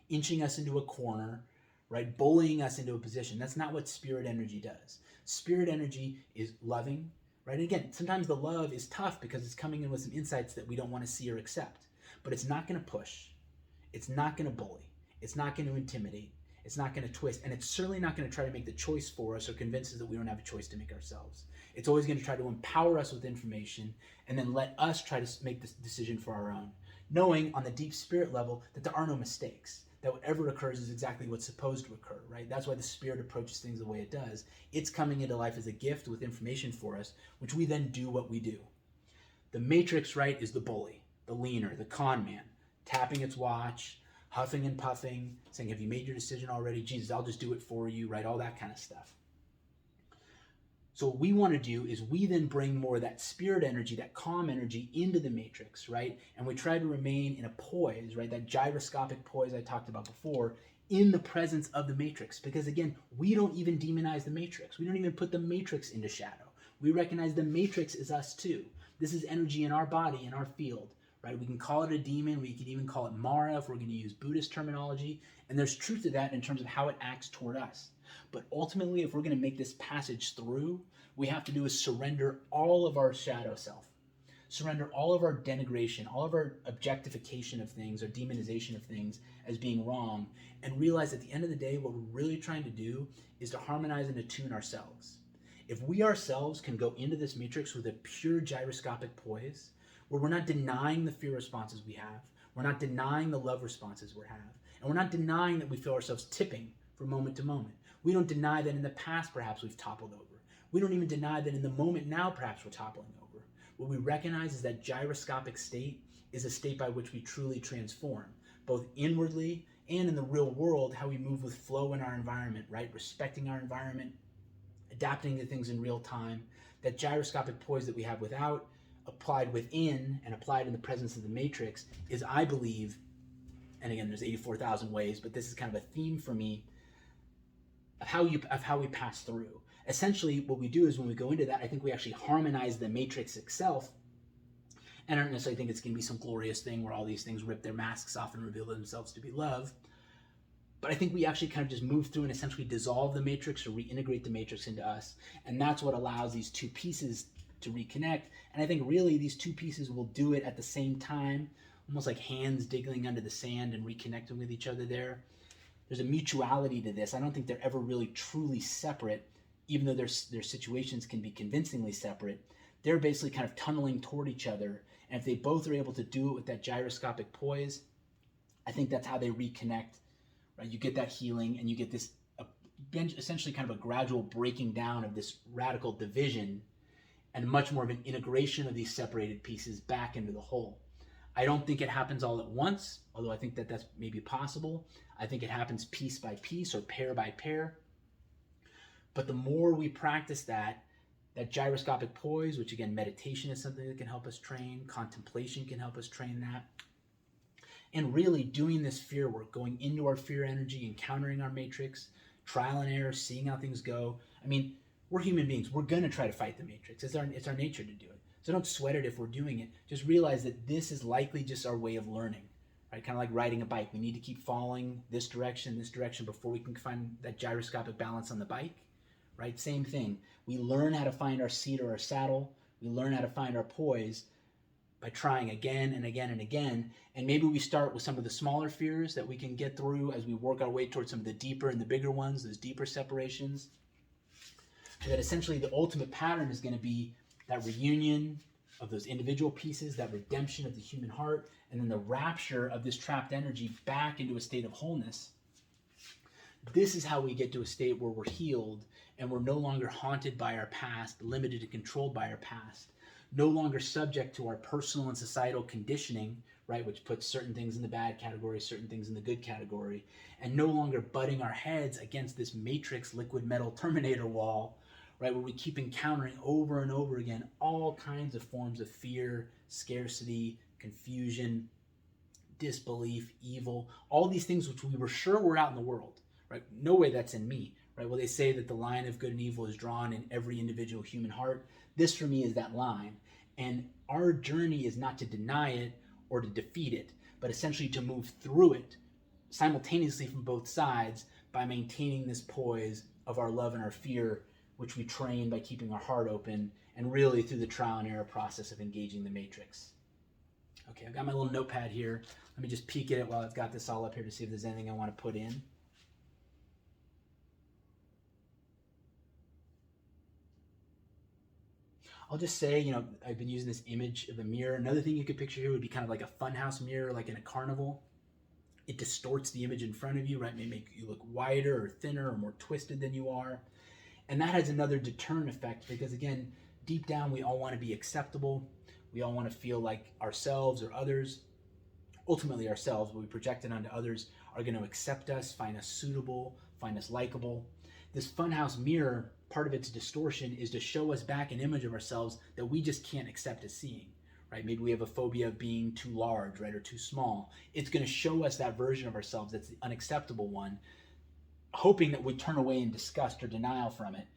inching us into a corner, right? Bullying us into a position. That's not what spirit energy does. Spirit energy is loving, right? And again, sometimes the love is tough because it's coming in with some insights that we don't want to see or accept. But it's not going to push. It's not going to bully. It's not going to intimidate. It's not going to twist. And it's certainly not going to try to make the choice for us or convince us that we don't have a choice to make ourselves. It's always going to try to empower us with information and then let us try to make this decision for our own, knowing on the deep spirit level that there are no mistakes, that whatever occurs is exactly what's supposed to occur, right? That's why the spirit approaches things the way it does. It's coming into life as a gift with information for us, which we then do what we do. The matrix, right, is the bully, the leaner, the con man, tapping its watch, huffing and puffing, saying, have you made your decision already? Jesus, I'll just do it for you, right? All that kind of stuff. So what we want to do is we then bring more of that spirit energy, that calm energy into the matrix, right? And we try to remain in a poise, right? That gyroscopic poise I talked about before, in the presence of the matrix. Because again, we don't even demonize the matrix. We don't even put the matrix into shadow. We recognize the matrix is us too. This is energy in our body, in our field, right? We can call it a demon. We can even call it Mara if we're going to use Buddhist terminology. And there's truth to that in terms of how it acts toward us. But ultimately, if we're going to make this passage through, we have to do is surrender all of our shadow self, surrender all of our denigration, all of our objectification of things, or demonization of things as being wrong, and realize at the end of the day, what we're really trying to do is to harmonize and attune ourselves. If we ourselves can go into this matrix with a pure gyroscopic poise, where we're not denying the fear responses we have, we're not denying the love responses we have, and we're not denying that we feel ourselves tipping from moment to moment. We don't deny that in the past perhaps we've toppled over. We don't even deny that in the moment now perhaps we're toppling over. What we recognize is that gyroscopic state is a state by which we truly transform, both inwardly and in the real world, how we move with flow in our environment, right? Respecting our environment, adapting to things in real time. That gyroscopic poise that we have without, applied within, and applied in the presence of the matrix is, I believe, and again, there's 84,000 ways, but this is kind of a theme for me, of how we pass through. Essentially, what we do is when we go into that, I think we actually harmonize the matrix itself. And I don't necessarily think it's going to be some glorious thing where all these things rip their masks off and reveal themselves to be love. But I think we actually kind of just move through and essentially dissolve the matrix or reintegrate the matrix into us. And that's what allows these two pieces to reconnect. And I think really these two pieces will do it at the same time, almost like hands digging under the sand and reconnecting with each other there. There's a mutuality to this. I don't think they're ever really truly separate, even though their situations can be convincingly separate. They're basically kind of tunneling toward each other. And if they both are able to do it with that gyroscopic poise, I think that's how they reconnect, right? You get that healing and you get this essentially kind of a gradual breaking down of this radical division and much more of an integration of these separated pieces back into the whole. I don't think it happens all at once, although I think that that's maybe possible. I think it happens piece by piece or pair by pair. But the more we practice that gyroscopic poise, which again, meditation is something that can help us train, contemplation can help us train that. And really doing this fear work, going into our fear energy, encountering our matrix, trial and error, seeing how things go. I mean, we're human beings. We're going to try to fight the matrix. It's our nature to do it. So don't sweat it if we're doing it. Just realize that this is likely just our way of learning, right? Kind of like riding a bike. We need to keep following this direction before we can find that gyroscopic balance on the bike, right? Same thing. We learn how to find our seat or our saddle. We learn how to find our poise by trying again and again and again. And maybe we start with some of the smaller fears that we can get through as we work our way towards some of the deeper and the bigger ones, those deeper separations. And that essentially the ultimate pattern is going to be that reunion of those individual pieces, that redemption of the human heart, and then the rapture of this trapped energy back into a state of wholeness. This is how we get to a state where we're healed and we're no longer haunted by our past, limited and controlled by our past, no longer subject to our personal and societal conditioning, right, which puts certain things in the bad category, certain things in the good category, and no longer butting our heads against this matrix liquid metal terminator wall, right, where we keep encountering over and over again all kinds of forms of fear, scarcity, confusion, disbelief, evil, all these things which we were sure were out in the world, right? No way that's in me, right? Well, they say that the line of good and evil is drawn in every individual human heart. This for me is that line. And our journey is not to deny it or to defeat it, but essentially to move through it simultaneously from both sides by maintaining this poise of our love and our fear, which we train by keeping our heart open and really through the trial and error process of engaging the matrix. Okay, I've got my little notepad here. Let me just peek at it while I've got this all up here to see if there's anything I want to put in. I'll just say, I've been using this image of a mirror. Another thing you could picture here would be kind of like a funhouse mirror, like in a carnival. It distorts the image in front of you, right? It may make you look wider or thinner or more twisted than you are. And that has another deterrent effect because, again, deep down, we all want to be acceptable. We all want to feel like ourselves or others, ultimately ourselves, but we project it onto others, are going to accept us, find us suitable, find us likable. This funhouse mirror, part of its distortion is to show us back an image of ourselves that we just can't accept as seeing, right? Maybe we have a phobia of being too large, right, or too small. It's going to show us that version of ourselves that's the unacceptable one, hoping that we turn away in disgust or denial from it.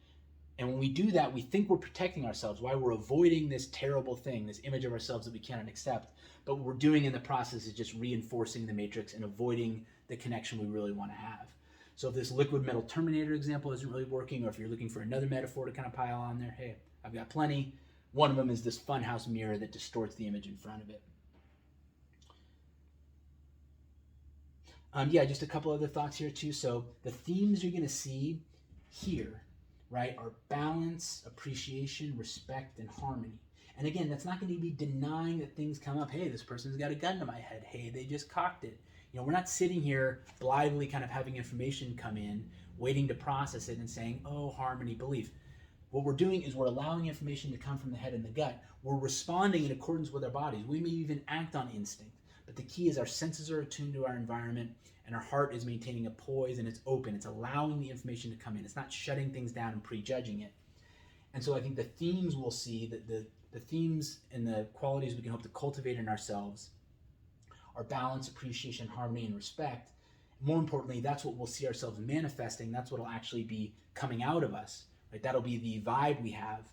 And when we do that, we think we're protecting ourselves, why we're avoiding this terrible thing, this image of ourselves that we cannot accept. But what we're doing in the process is just reinforcing the matrix and avoiding the connection we really want to have. So if this liquid metal terminator example isn't really working, or if you're looking for another metaphor to kind of pile on there, hey, I've got plenty. One of them is this funhouse mirror that distorts the image in front of it. Just a couple other thoughts here too. So the themes you're going to see here, right, are balance, appreciation, respect, and harmony. And again, that's not going to be denying that things come up. Hey, this person's got a gun to my head. Hey, they just cocked it. We're not sitting here blithely kind of having information come in, waiting to process it and saying, oh, harmony, belief. What we're doing is we're allowing information to come from the head and the gut. We're responding in accordance with our bodies. We may even act on instinct. But the key is our senses are attuned to our environment and our heart is maintaining a poise and it's open. It's allowing the information to come in. It's not shutting things down and prejudging it. And so I think the themes we'll see, that the themes and the qualities we can hope to cultivate in ourselves are balance, appreciation, harmony, and respect. More importantly, that's what we'll see ourselves manifesting. That's what will actually be coming out of us. Right? That'll be the vibe we have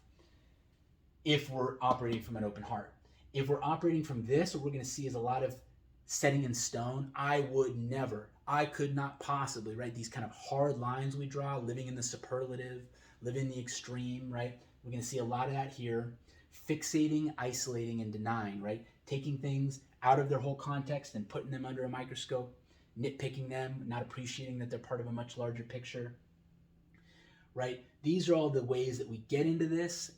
if we're operating from an open heart. If we're operating from this, what we're going to see is a lot of setting in stone. I would never, I could not possibly, right? These kind of hard lines we draw, living in the superlative, living in the extreme, right? We're going to see a lot of that here. Fixating, isolating, and denying, right? Taking things out of their whole context and putting them under a microscope, nitpicking them, not appreciating that they're part of a much larger picture, right? These are all the ways that we get into this,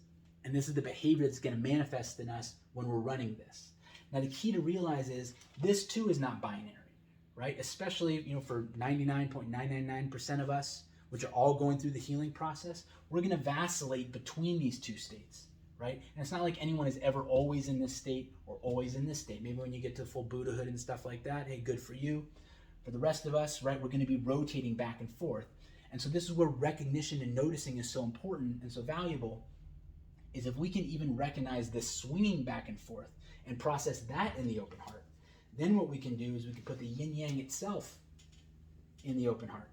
and this is the behavior that's going to manifest in us when we're running this. Now, the key to realize is this too is not binary, right? Especially, for 99.999% of us, which are all going through the healing process, we're going to vacillate between these two states, right? And it's not like anyone is ever always in this state or always in this state. Maybe when you get to full Buddhahood and stuff like that, hey, good for you. For the rest of us, right, we're going to be rotating back and forth. And so this is where recognition and noticing is so important and so valuable, is if we can even recognize this swinging back and forth and process that in the open heart, then what we can do is we can put the yin-yang itself in the open heart.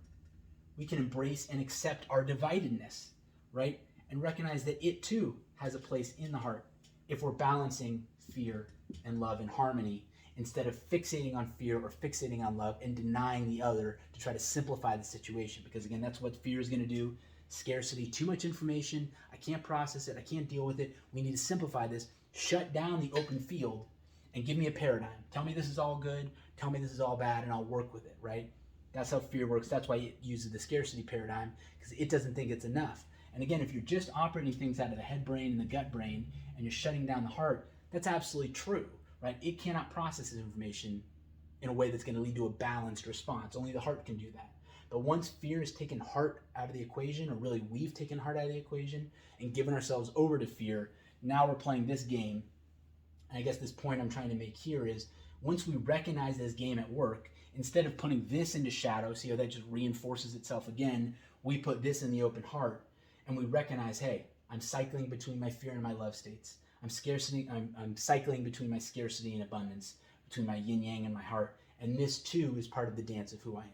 We can embrace and accept our dividedness, right? And recognize that it too has a place in the heart if we're balancing fear and love in harmony, instead of fixating on fear or fixating on love and denying the other to try to simplify the situation. Because again, that's what fear is going to do. Scarcity, too much information, I can't process it, I can't deal with it. We need to simplify this, shut down the open field, and give me a paradigm. Tell me this is all good, tell me this is all bad, and I'll work with it, right? That's how fear works. That's why it uses the scarcity paradigm, because it doesn't think it's enough. And again, if you're just operating things out of the head brain and the gut brain, and you're shutting down the heart, that's absolutely true, right? It cannot process this information in a way that's going to lead to a balanced response. Only the heart can do that. But once fear has taken heart out of the equation, or really we've taken heart out of the equation and given ourselves over to fear, now we're playing this game. And I guess this point I'm trying to make here is, once we recognize this game at work, instead of putting this into shadow, see how that just reinforces itself again, we put this in the open heart, and we recognize, hey, I'm cycling between my fear and my love states. I'm cycling between my scarcity and abundance, between my yin-yang and my heart, and this too is part of the dance of who I am.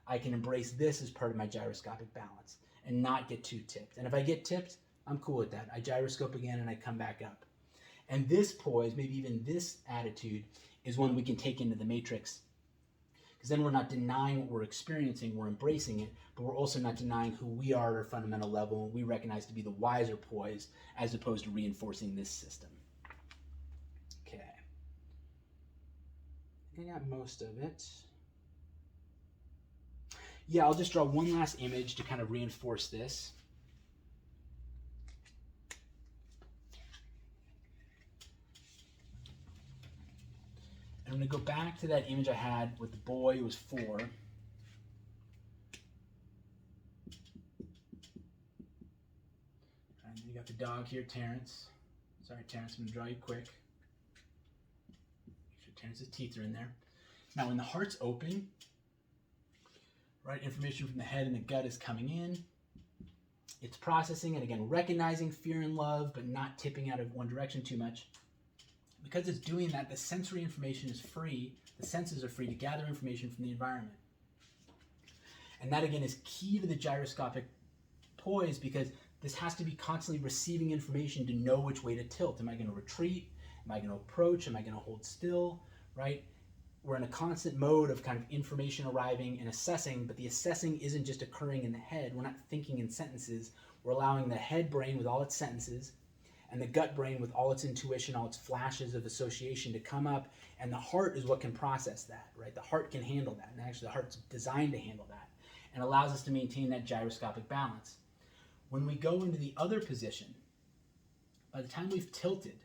I can embrace this as part of my gyroscopic balance and not get too tipped. And if I get tipped, I'm cool with that. I gyroscope again and I come back up. And this poise, maybe even this attitude, is one we can take into the matrix, because then we're not denying what we're experiencing, we're embracing it, but we're also not denying who we are at our fundamental level, and we recognize to be the wiser poise, as opposed to reinforcing this system. Okay. I think I got most of it. Yeah, I'll just draw one last image to kind of reinforce this. And I'm going to go back to that image I had with the boy who was 4. And you got the dog here, Terrence. Sorry, Terrence, I'm going to draw you quick. Make sure Terrence's teeth are in there. Now, when the heart's open, right, information from the head and the gut is coming in. It's processing and, again, recognizing fear and love, but not tipping out of one direction too much. Because it's doing that, the sensory information is free, the senses are free to gather information from the environment. And that, again, is key to the gyroscopic poise, because this has to be constantly receiving information to know which way to tilt. Am I going to retreat? Am I going to approach? Am I going to hold still? Right? We're in a constant mode of kind of information arriving and assessing, but the assessing isn't just occurring in the head. We're not thinking in sentences. We're allowing the head brain with all its sentences and the gut brain with all its intuition, all its flashes of association to come up, and the heart is what can process that, right? The heart can handle that, and actually the heart's designed to handle that, and allows us to maintain that gyroscopic balance. When we go into the other position, by the time we've tilted,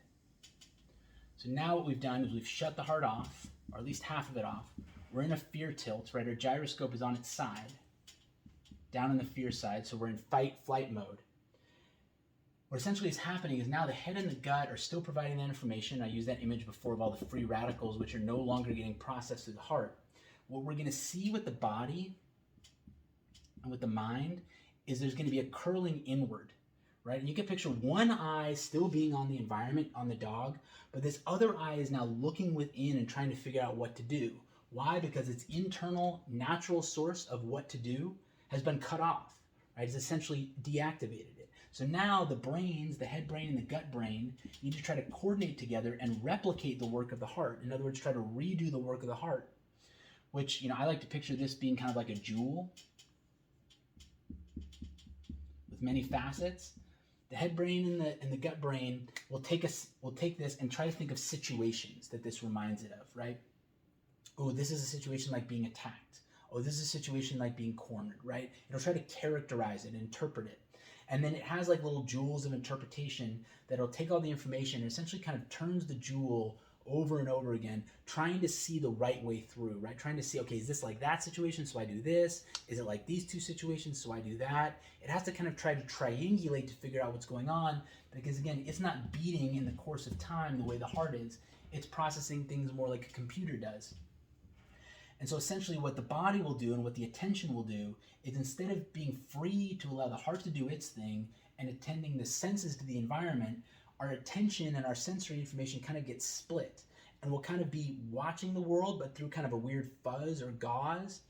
so now what we've done is we've shut the heart off, or at least half of it off. We're in a fear tilt, right? Our gyroscope is on its side, down on the fear side, so we're in fight-flight mode. What essentially is happening is now the head and the gut are still providing that information. I used that image before of all the free radicals, which are no longer getting processed through the heart. What we're going to see with the body and with the mind is there's going to be a curling inward, right? And you can picture one eye still being on the environment, on the dog, but this other eye is now looking within and trying to figure out what to do. Why? Because its internal, natural source of what to do has been cut off, right? It's essentially deactivated it. So now the brains, the head brain and the gut brain, need to try to coordinate together and replicate the work of the heart. In other words, try to redo the work of the heart, which, you know, I like to picture this being kind of like a jewel with many facets. The head brain and the gut brain will take this and try to think of situations that this reminds it of, right? Oh, this is a situation like being attacked. Oh, this is a situation like being cornered, right? It'll try to characterize it, interpret it. And then it has like little jewels of interpretation that'll take all the information and essentially kind of turns the jewel over and over again, trying to see the right way through, right? Trying to see, okay, is this like that situation, so I do this? Is it like these two situations, so I do that? It has to kind of try to triangulate to figure out what's going on, because again, it's not beating in the course of time the way the heart is. It's processing things more like a computer does. And so essentially what the body will do and what the attention will do is, instead of being free to allow the heart to do its thing and attending the senses to the environment, our attention and our sensory information kind of gets split. And we'll kind of be watching the world, but through kind of a weird fuzz or gauze.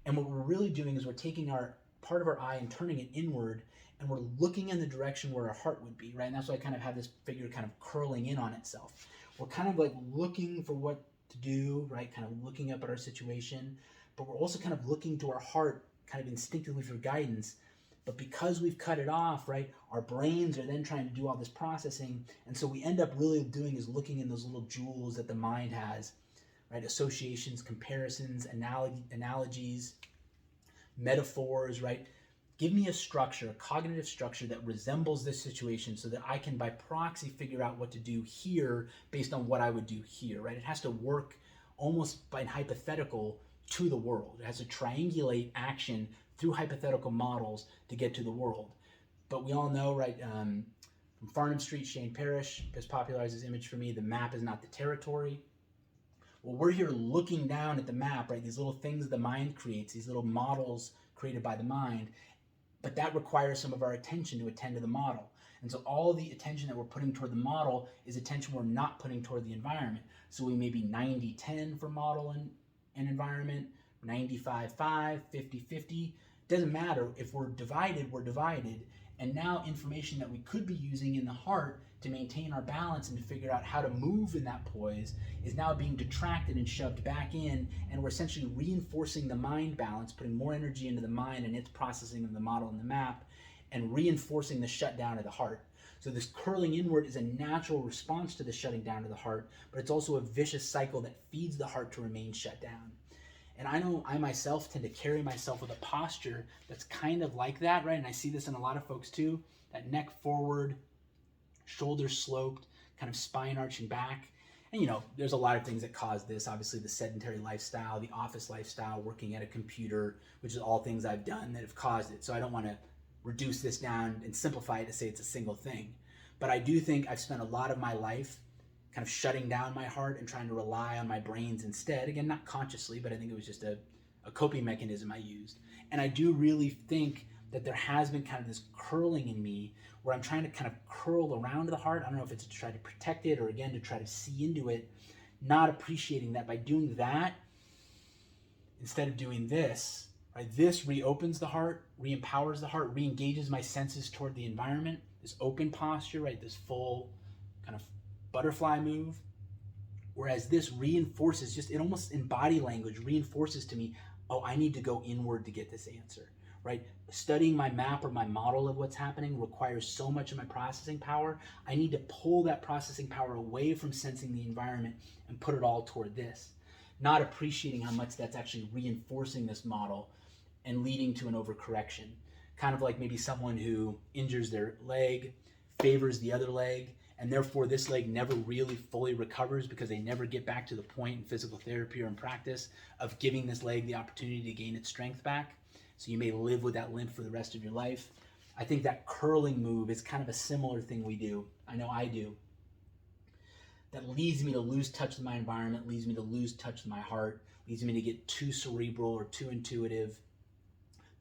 And what we're really doing is we're taking our part of our eye and turning it inward, and we're looking in the direction where our heart would be, right? And that's why I kind of have this figure kind of curling in on itself. We're kind of like looking for what to do, right? Kind of looking up at our situation, but we're also kind of looking to our heart kind of instinctively for guidance. But because we've cut it off, right, our brains are then trying to do all this processing. And so we end up really doing is looking in those little jewels that the mind has, right? Associations, comparisons, analogies, metaphors, right? Give me a structure, a cognitive structure that resembles this situation, so that I can by proxy figure out what to do here based on what I would do here, right? It has to work almost by hypothetical to the world. It has to triangulate action through hypothetical models to get to the world. But we all know, right, from Farnham Street, Shane Parrish has popularized this image for me: the map is not the territory. Well, we're here looking down at the map, right? These little things the mind creates, these little models created by the mind, but that requires some of our attention to attend to the model. And so all the attention that we're putting toward the model is attention we're not putting toward the environment. So we may be 90-10 for model and environment, 95-5, 50-50. Doesn't matter. If we're divided, we're divided. And now information that we could be using in the heart to maintain our balance and to figure out how to move in that poise is now being detracted and shoved back in, and we're essentially reinforcing the mind balance, putting more energy into the mind and its processing of the model and the map, and reinforcing the shutdown of the heart. So this curling inward is a natural response to the shutting down of the heart, but it's also a vicious cycle that feeds the heart to remain shut down. And I know I myself tend to carry myself with a posture that's kind of like that, right? And I see this in a lot of folks too, that neck forward, shoulders sloped, kind of spine arching back. And you know, there's a lot of things that cause this. Obviously the sedentary lifestyle, the office lifestyle, working at a computer, which is all things I've done that have caused it. So I don't want to reduce this down and simplify it to say it's a single thing. But I do think I've spent a lot of my life kind of shutting down my heart and trying to rely on my brains instead. Again, not consciously, but I think it was just a coping mechanism I used. And I do really think that there has been kind of this curling in me where I'm trying to kind of curl around the heart. I don't know if it's to try to protect it or again to try to see into it, not appreciating that by doing that, instead of doing this, right, this reopens the heart, re-empowers the heart, re-engages my senses toward the environment, this open posture, right, this full kind of butterfly move. Whereas this reinforces, just it almost in body language reinforces to me, oh, I need to go inward to get this answer, right? Studying my map or my model of what's happening requires so much of my processing power. I need to pull that processing power away from sensing the environment and put it all toward this, not appreciating how much that's actually reinforcing this model and leading to an overcorrection. Kind of like maybe someone who injures their leg, favors the other leg, and therefore this leg never really fully recovers because they never get back to the point in physical therapy or in practice of giving this leg the opportunity to gain its strength back. So you may live with that limp for the rest of your life. I think that curling move is kind of a similar thing we do. I know I do. That leads me to lose touch with my environment, leads me to lose touch with my heart, leads me to get too cerebral or too intuitive,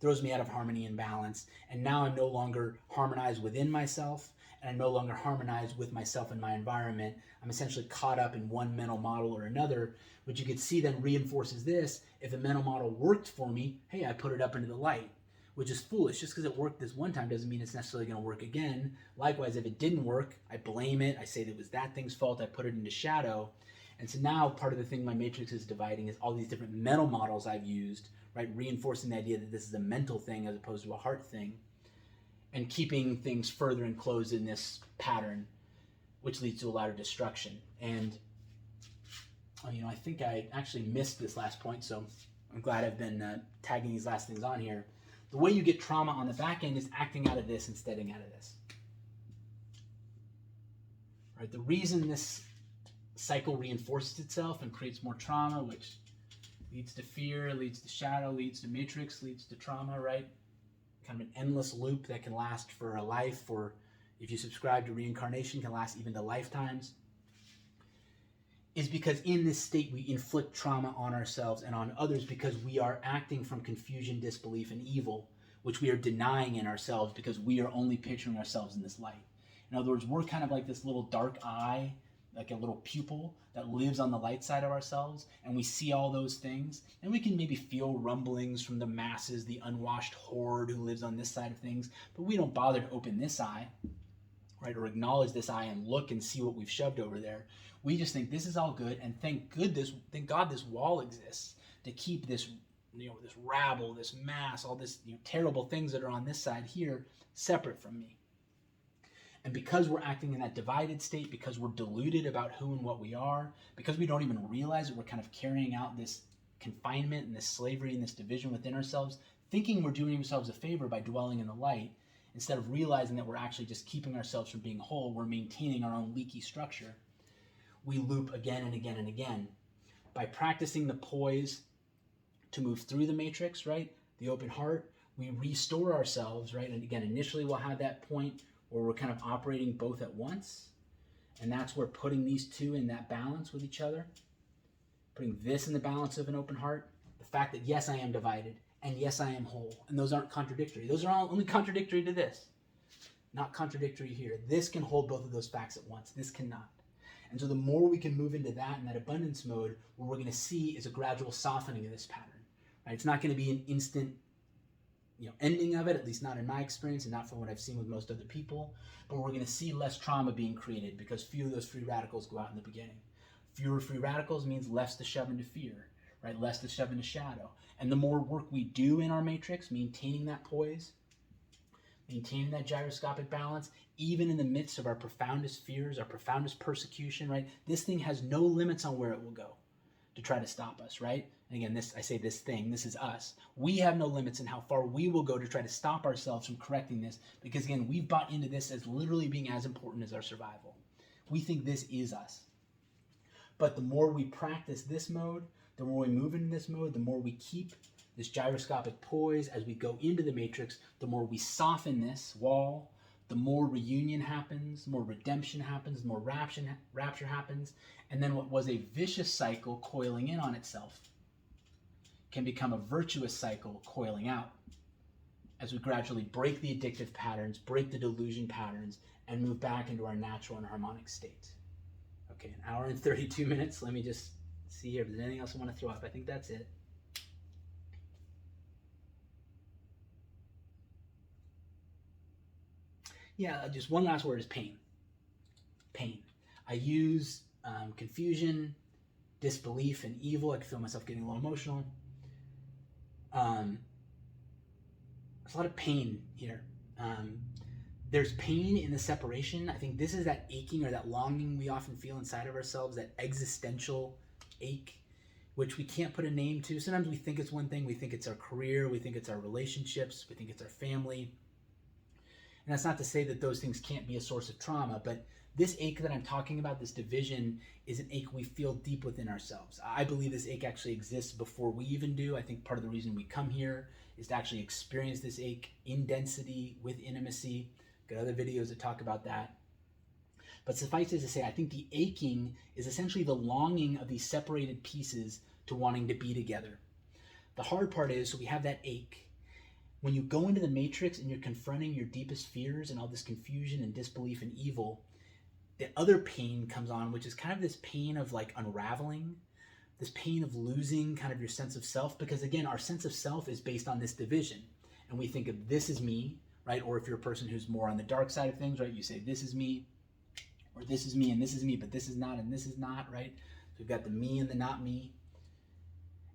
throws me out of harmony and balance. And now I'm no longer harmonized within myself, and I'm no longer harmonized with myself and my environment. I'm essentially caught up in one mental model or another, which you could see then reinforces this. If a mental model worked for me, hey, I put it up into the light, which is foolish. Just because it worked this one time doesn't mean it's necessarily going to work again. Likewise, if it didn't work, I blame it. I say that it was that thing's fault. I put it into shadow. And so now part of the thing my matrix is dividing is all these different mental models I've used, right? Reinforcing the idea that this is a mental thing as opposed to a heart thing, and keeping things further enclosed in this pattern, which leads to a lot of destruction. And I think I actually missed this last point, so I'm glad I've been tagging these last things on here. The way you get trauma on the back end is acting out of this and steading out of this. Right? The reason this cycle reinforces itself and creates more trauma, which leads to fear, leads to shadow, leads to matrix, leads to trauma, right? Kind of an endless loop that can last for a life, or if you subscribe to reincarnation, can last even to lifetimes, is because in this state we inflict trauma on ourselves and on others because we are acting from confusion, disbelief, and evil, which we are denying in ourselves because we are only picturing ourselves in this light. In other words, we're kind of like this little dark eye, like a little pupil that lives on the light side of ourselves, and we see all those things, and we can maybe feel rumblings from the masses, the unwashed horde who lives on this side of things, but we don't bother to open this eye, right, or acknowledge this eye and look and see what we've shoved over there. We just think this is all good, and thank God this wall exists to keep this, this rabble, this mass, all this terrible things that are on this side here separate from me. And because we're acting in that divided state, because we're deluded about who and what we are, because we don't even realize that we're kind of carrying out this confinement and this slavery and this division within ourselves, thinking we're doing ourselves a favor by dwelling in the light, instead of realizing that we're actually just keeping ourselves from being whole, we're maintaining our own leaky structure. We loop again and again and again. By practicing the poise to move through the matrix, right, the open heart, we restore ourselves, right, and again, initially we'll have that point where we're kind of operating both at once, and that's where putting these two in that balance with each other, putting this in the balance of an open heart, the fact that yes, I am divided, and yes, I am whole, and those aren't contradictory. Those are all only contradictory to this, not contradictory here. This can hold both of those facts at once. This cannot. And so the more we can move into that, in that abundance mode, what we're going to see is a gradual softening of this pattern. Right? It's not going to be an instant ending of it, at least not in my experience and not from what I've seen with most other people, but we're going to see less trauma being created because few of those free radicals go out in the beginning. Fewer free radicals means less to shove into fear, right? Less to shove into shadow. And the more work we do in our matrix, maintaining that poise, maintaining that gyroscopic balance, even in the midst of our profoundest fears, our profoundest persecution, right? This thing has no limits on where it will go to try to stop us, right? And again, this is us. We have no limits in how far we will go to try to stop ourselves from correcting this, because again, we've bought into this as literally being as important as our survival. We think this is us. But the more we practice this mode, the more we move into this mode, the more we keep this gyroscopic poise as we go into the matrix, the more we soften this wall, the more reunion happens, the more redemption happens, the more rapture happens, and then what was a vicious cycle coiling in on itself can become a virtuous cycle coiling out as we gradually break the addictive patterns, break the delusion patterns, and move back into our natural and harmonic state. Okay, an hour and 32 minutes. Let me just see here if there's anything else I want to throw up. I think that's it. Yeah, just one last word is pain. Pain. I use confusion, disbelief, and evil. I can feel myself getting a little emotional. There's a lot of pain here. There's pain in the separation. I think this is that aching or that longing we often feel inside of ourselves, that existential ache, which we can't put a name to. Sometimes we think it's one thing. We think it's our career. We think it's our relationships. We think it's our family. And that's not to say that those things can't be a source of trauma, but this ache that I'm talking about, this division, is an ache we feel deep within ourselves. I believe this ache actually exists before we even do. I think part of the reason we come here is to actually experience this ache in density, with intimacy. Got other videos that talk about that. But suffice it to say, I think the aching is essentially the longing of these separated pieces to wanting to be together. The hard part is, so we have that ache. When you go into the matrix and you're confronting your deepest fears and all this confusion and disbelief and evil, the other pain comes on, which is kind of this pain of like unraveling, this pain of losing kind of your sense of self, because again, our sense of self is based on this division. And we think of this is me, right? Or if you're a person who's more on the dark side of things, right? You say this is me, or this is me and this is me, but this is not and this is not, right? So we've got the me and the not me.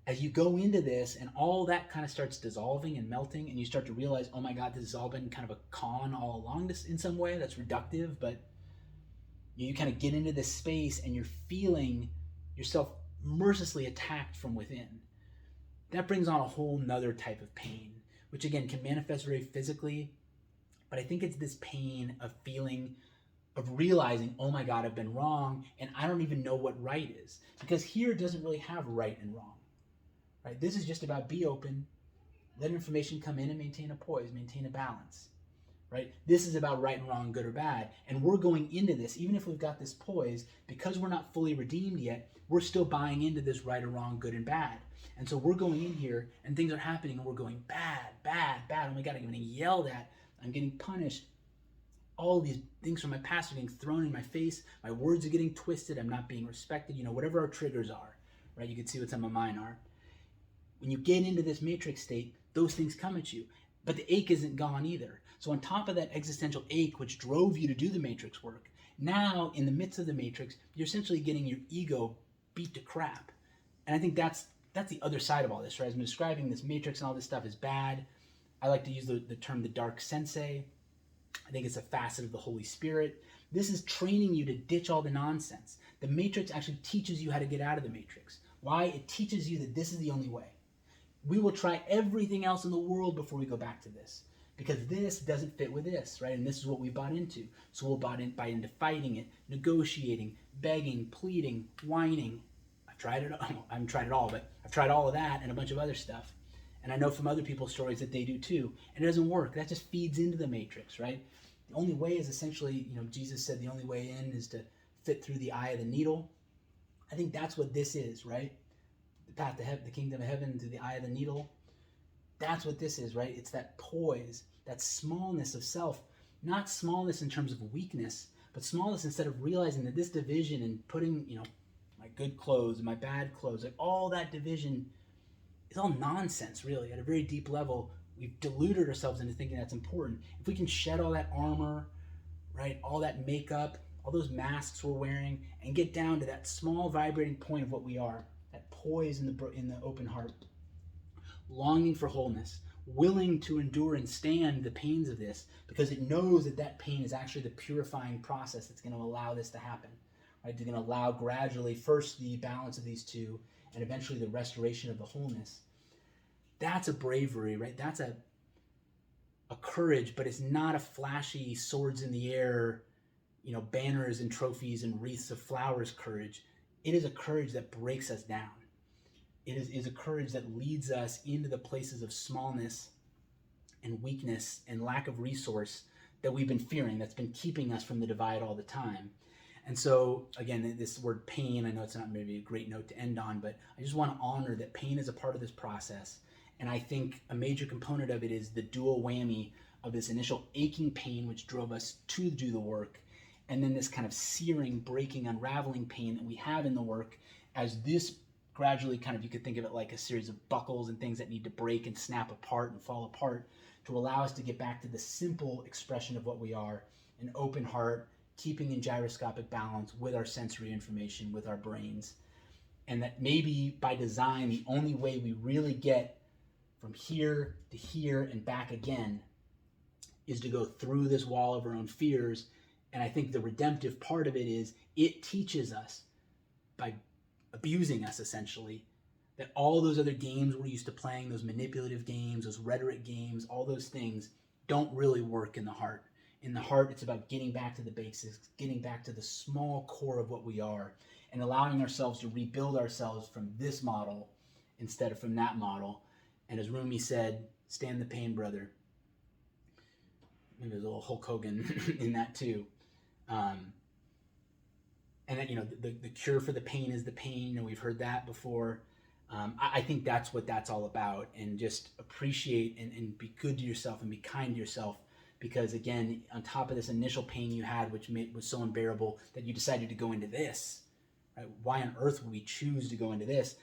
As you go into this and all that kind of starts dissolving and melting, and you start to realize, oh my God, this has all been kind of a con all along, this in some way that's reductive, but you kind of get into this space and you're feeling yourself mercilessly attacked from within. That brings on a whole nother type of pain, which again can manifest very physically, but I think it's this pain of feeling of realizing, oh my God, I've been wrong, and I don't even know what right is. Because here it doesn't really have right and wrong, right? This is just about be open, let information come in and maintain a poise, maintain a balance, right? This is about right and wrong, good or bad. And we're going into this, even if we've got this poise, because we're not fully redeemed yet, we're still buying into this right or wrong, good and bad. And so we're going in here and things are happening and we're going bad, bad, bad. Oh my God, I'm getting yelled at. I'm getting punished. All these things from my past are getting thrown in my face. My words are getting twisted. I'm not being respected. Whatever our triggers are, right? You can see what some of mine are. When you get into this matrix state, those things come at you. But the ache isn't gone either. So on top of that existential ache, which drove you to do the matrix work, now in the midst of the matrix, you're essentially getting your ego beat to crap. And I think that's the other side of all this, right? As I'm describing this matrix and all this stuff is bad. I like to use the term the dark sensei. I think it's a facet of the Holy Spirit. This is training you to ditch all the nonsense. The matrix actually teaches you how to get out of the matrix. Why? It teaches you that this is the only way. We will try everything else in the world before we go back to this, because this doesn't fit with this, right? And this is what we bought into. So we'll buy into fighting it, negotiating, begging, pleading, whining. I've tried it. I haven't tried it all, but I've tried all of that and a bunch of other stuff. And I know from other people's stories that they do too. And it doesn't work. That just feeds into the matrix, right? The only way is essentially, Jesus said the only way in is to fit through the eye of the needle. I think that's what this is, right? The path to heaven, the kingdom of heaven through the eye of the needle. That's what this is, right? It's that poise, that smallness of self. Not smallness in terms of weakness, but smallness instead of realizing that this division and putting, my good clothes and my bad clothes, like all that division is all nonsense, really. At a very deep level, we've deluded ourselves into thinking that's important. If we can shed all that armor, right, all that makeup, all those masks we're wearing, and get down to that small vibrating point of what we are, that poise in the open heart, longing for wholeness, willing to endure and stand the pains of this, because it knows that pain is actually the purifying process that's going to allow this to happen. Right? It's going to allow gradually first the balance of these two, and eventually the restoration of the wholeness. That's a bravery, right? That's a courage, but it's not a flashy swords in the air, banners and trophies and wreaths of flowers courage. It is a courage that breaks us down. It is a courage that leads us into the places of smallness and weakness and lack of resource that we've been fearing, that's been keeping us from the divide all the time. And so, again, this word pain, I know it's not maybe a great note to end on, but I just want to honor that pain is a part of this process. And I think a major component of it is the dual whammy of this initial aching pain, which drove us to do the work, and then this kind of searing, breaking, unraveling pain that we have in the work as this gradually you could think of it like a series of buckles and things that need to break and snap apart and fall apart to allow us to get back to the simple expression of what we are, an open heart, keeping in gyroscopic balance with our sensory information, with our brains. And that maybe by design, the only way we really get from here to here and back again is to go through this wall of our own fears. And I think the redemptive part of it is it teaches us by abusing us essentially that all those other games we're used to playing, those manipulative games, those rhetoric games, all those things don't really work in the heart. In the heart, it's about getting back to the basics, getting back to the small core of what we are, and allowing ourselves to rebuild ourselves from this model instead of from that model. And as Rumi said, stand the pain, brother. Maybe there's a little Hulk Hogan in that too. And that, the cure for the pain is the pain. We've heard that before. I think that's what that's all about. And just appreciate and be good to yourself and be kind to yourself. Because again, on top of this initial pain you had, which was so unbearable that you decided to go into this, right? Why on earth would we choose to go into this?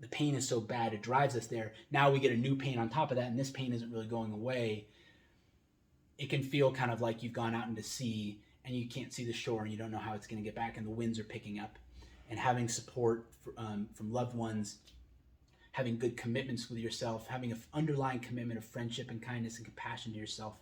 The pain is so bad, it drives us there. Now we get a new pain on top of that, and this pain isn't really going away. It can feel kind of like you've gone out into sea and you can't see the shore and you don't know how it's going to get back, and the winds are picking up. And having support from loved ones, having good commitments with yourself, having an underlying commitment of friendship and kindness and compassion to yourself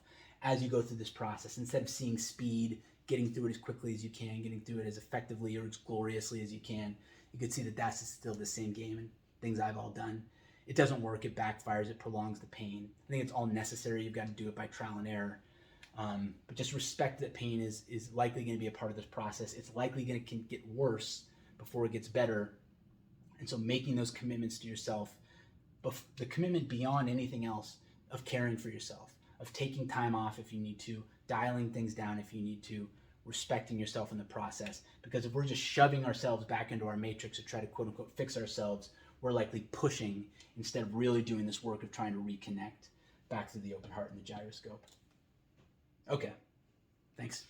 as you go through this process, instead of seeing speed, getting through it as quickly as you can, getting through it as effectively or as gloriously as you can, you could see that that's still the same game and things I've all done. It doesn't work, it backfires, it prolongs the pain. I think it's all necessary. You've got to do it by trial and error. But just respect that pain is likely going to be a part of this process. It's likely going to get worse before it gets better. And so making those commitments to yourself, the commitment beyond anything else of caring for yourself, of taking time off if you need to, dialing things down if you need to, respecting yourself in the process. Because if we're just shoving ourselves back into our matrix to try to quote unquote fix ourselves, we're likely pushing instead of really doing this work of trying to reconnect back to the open heart and the gyroscope. Okay, thanks.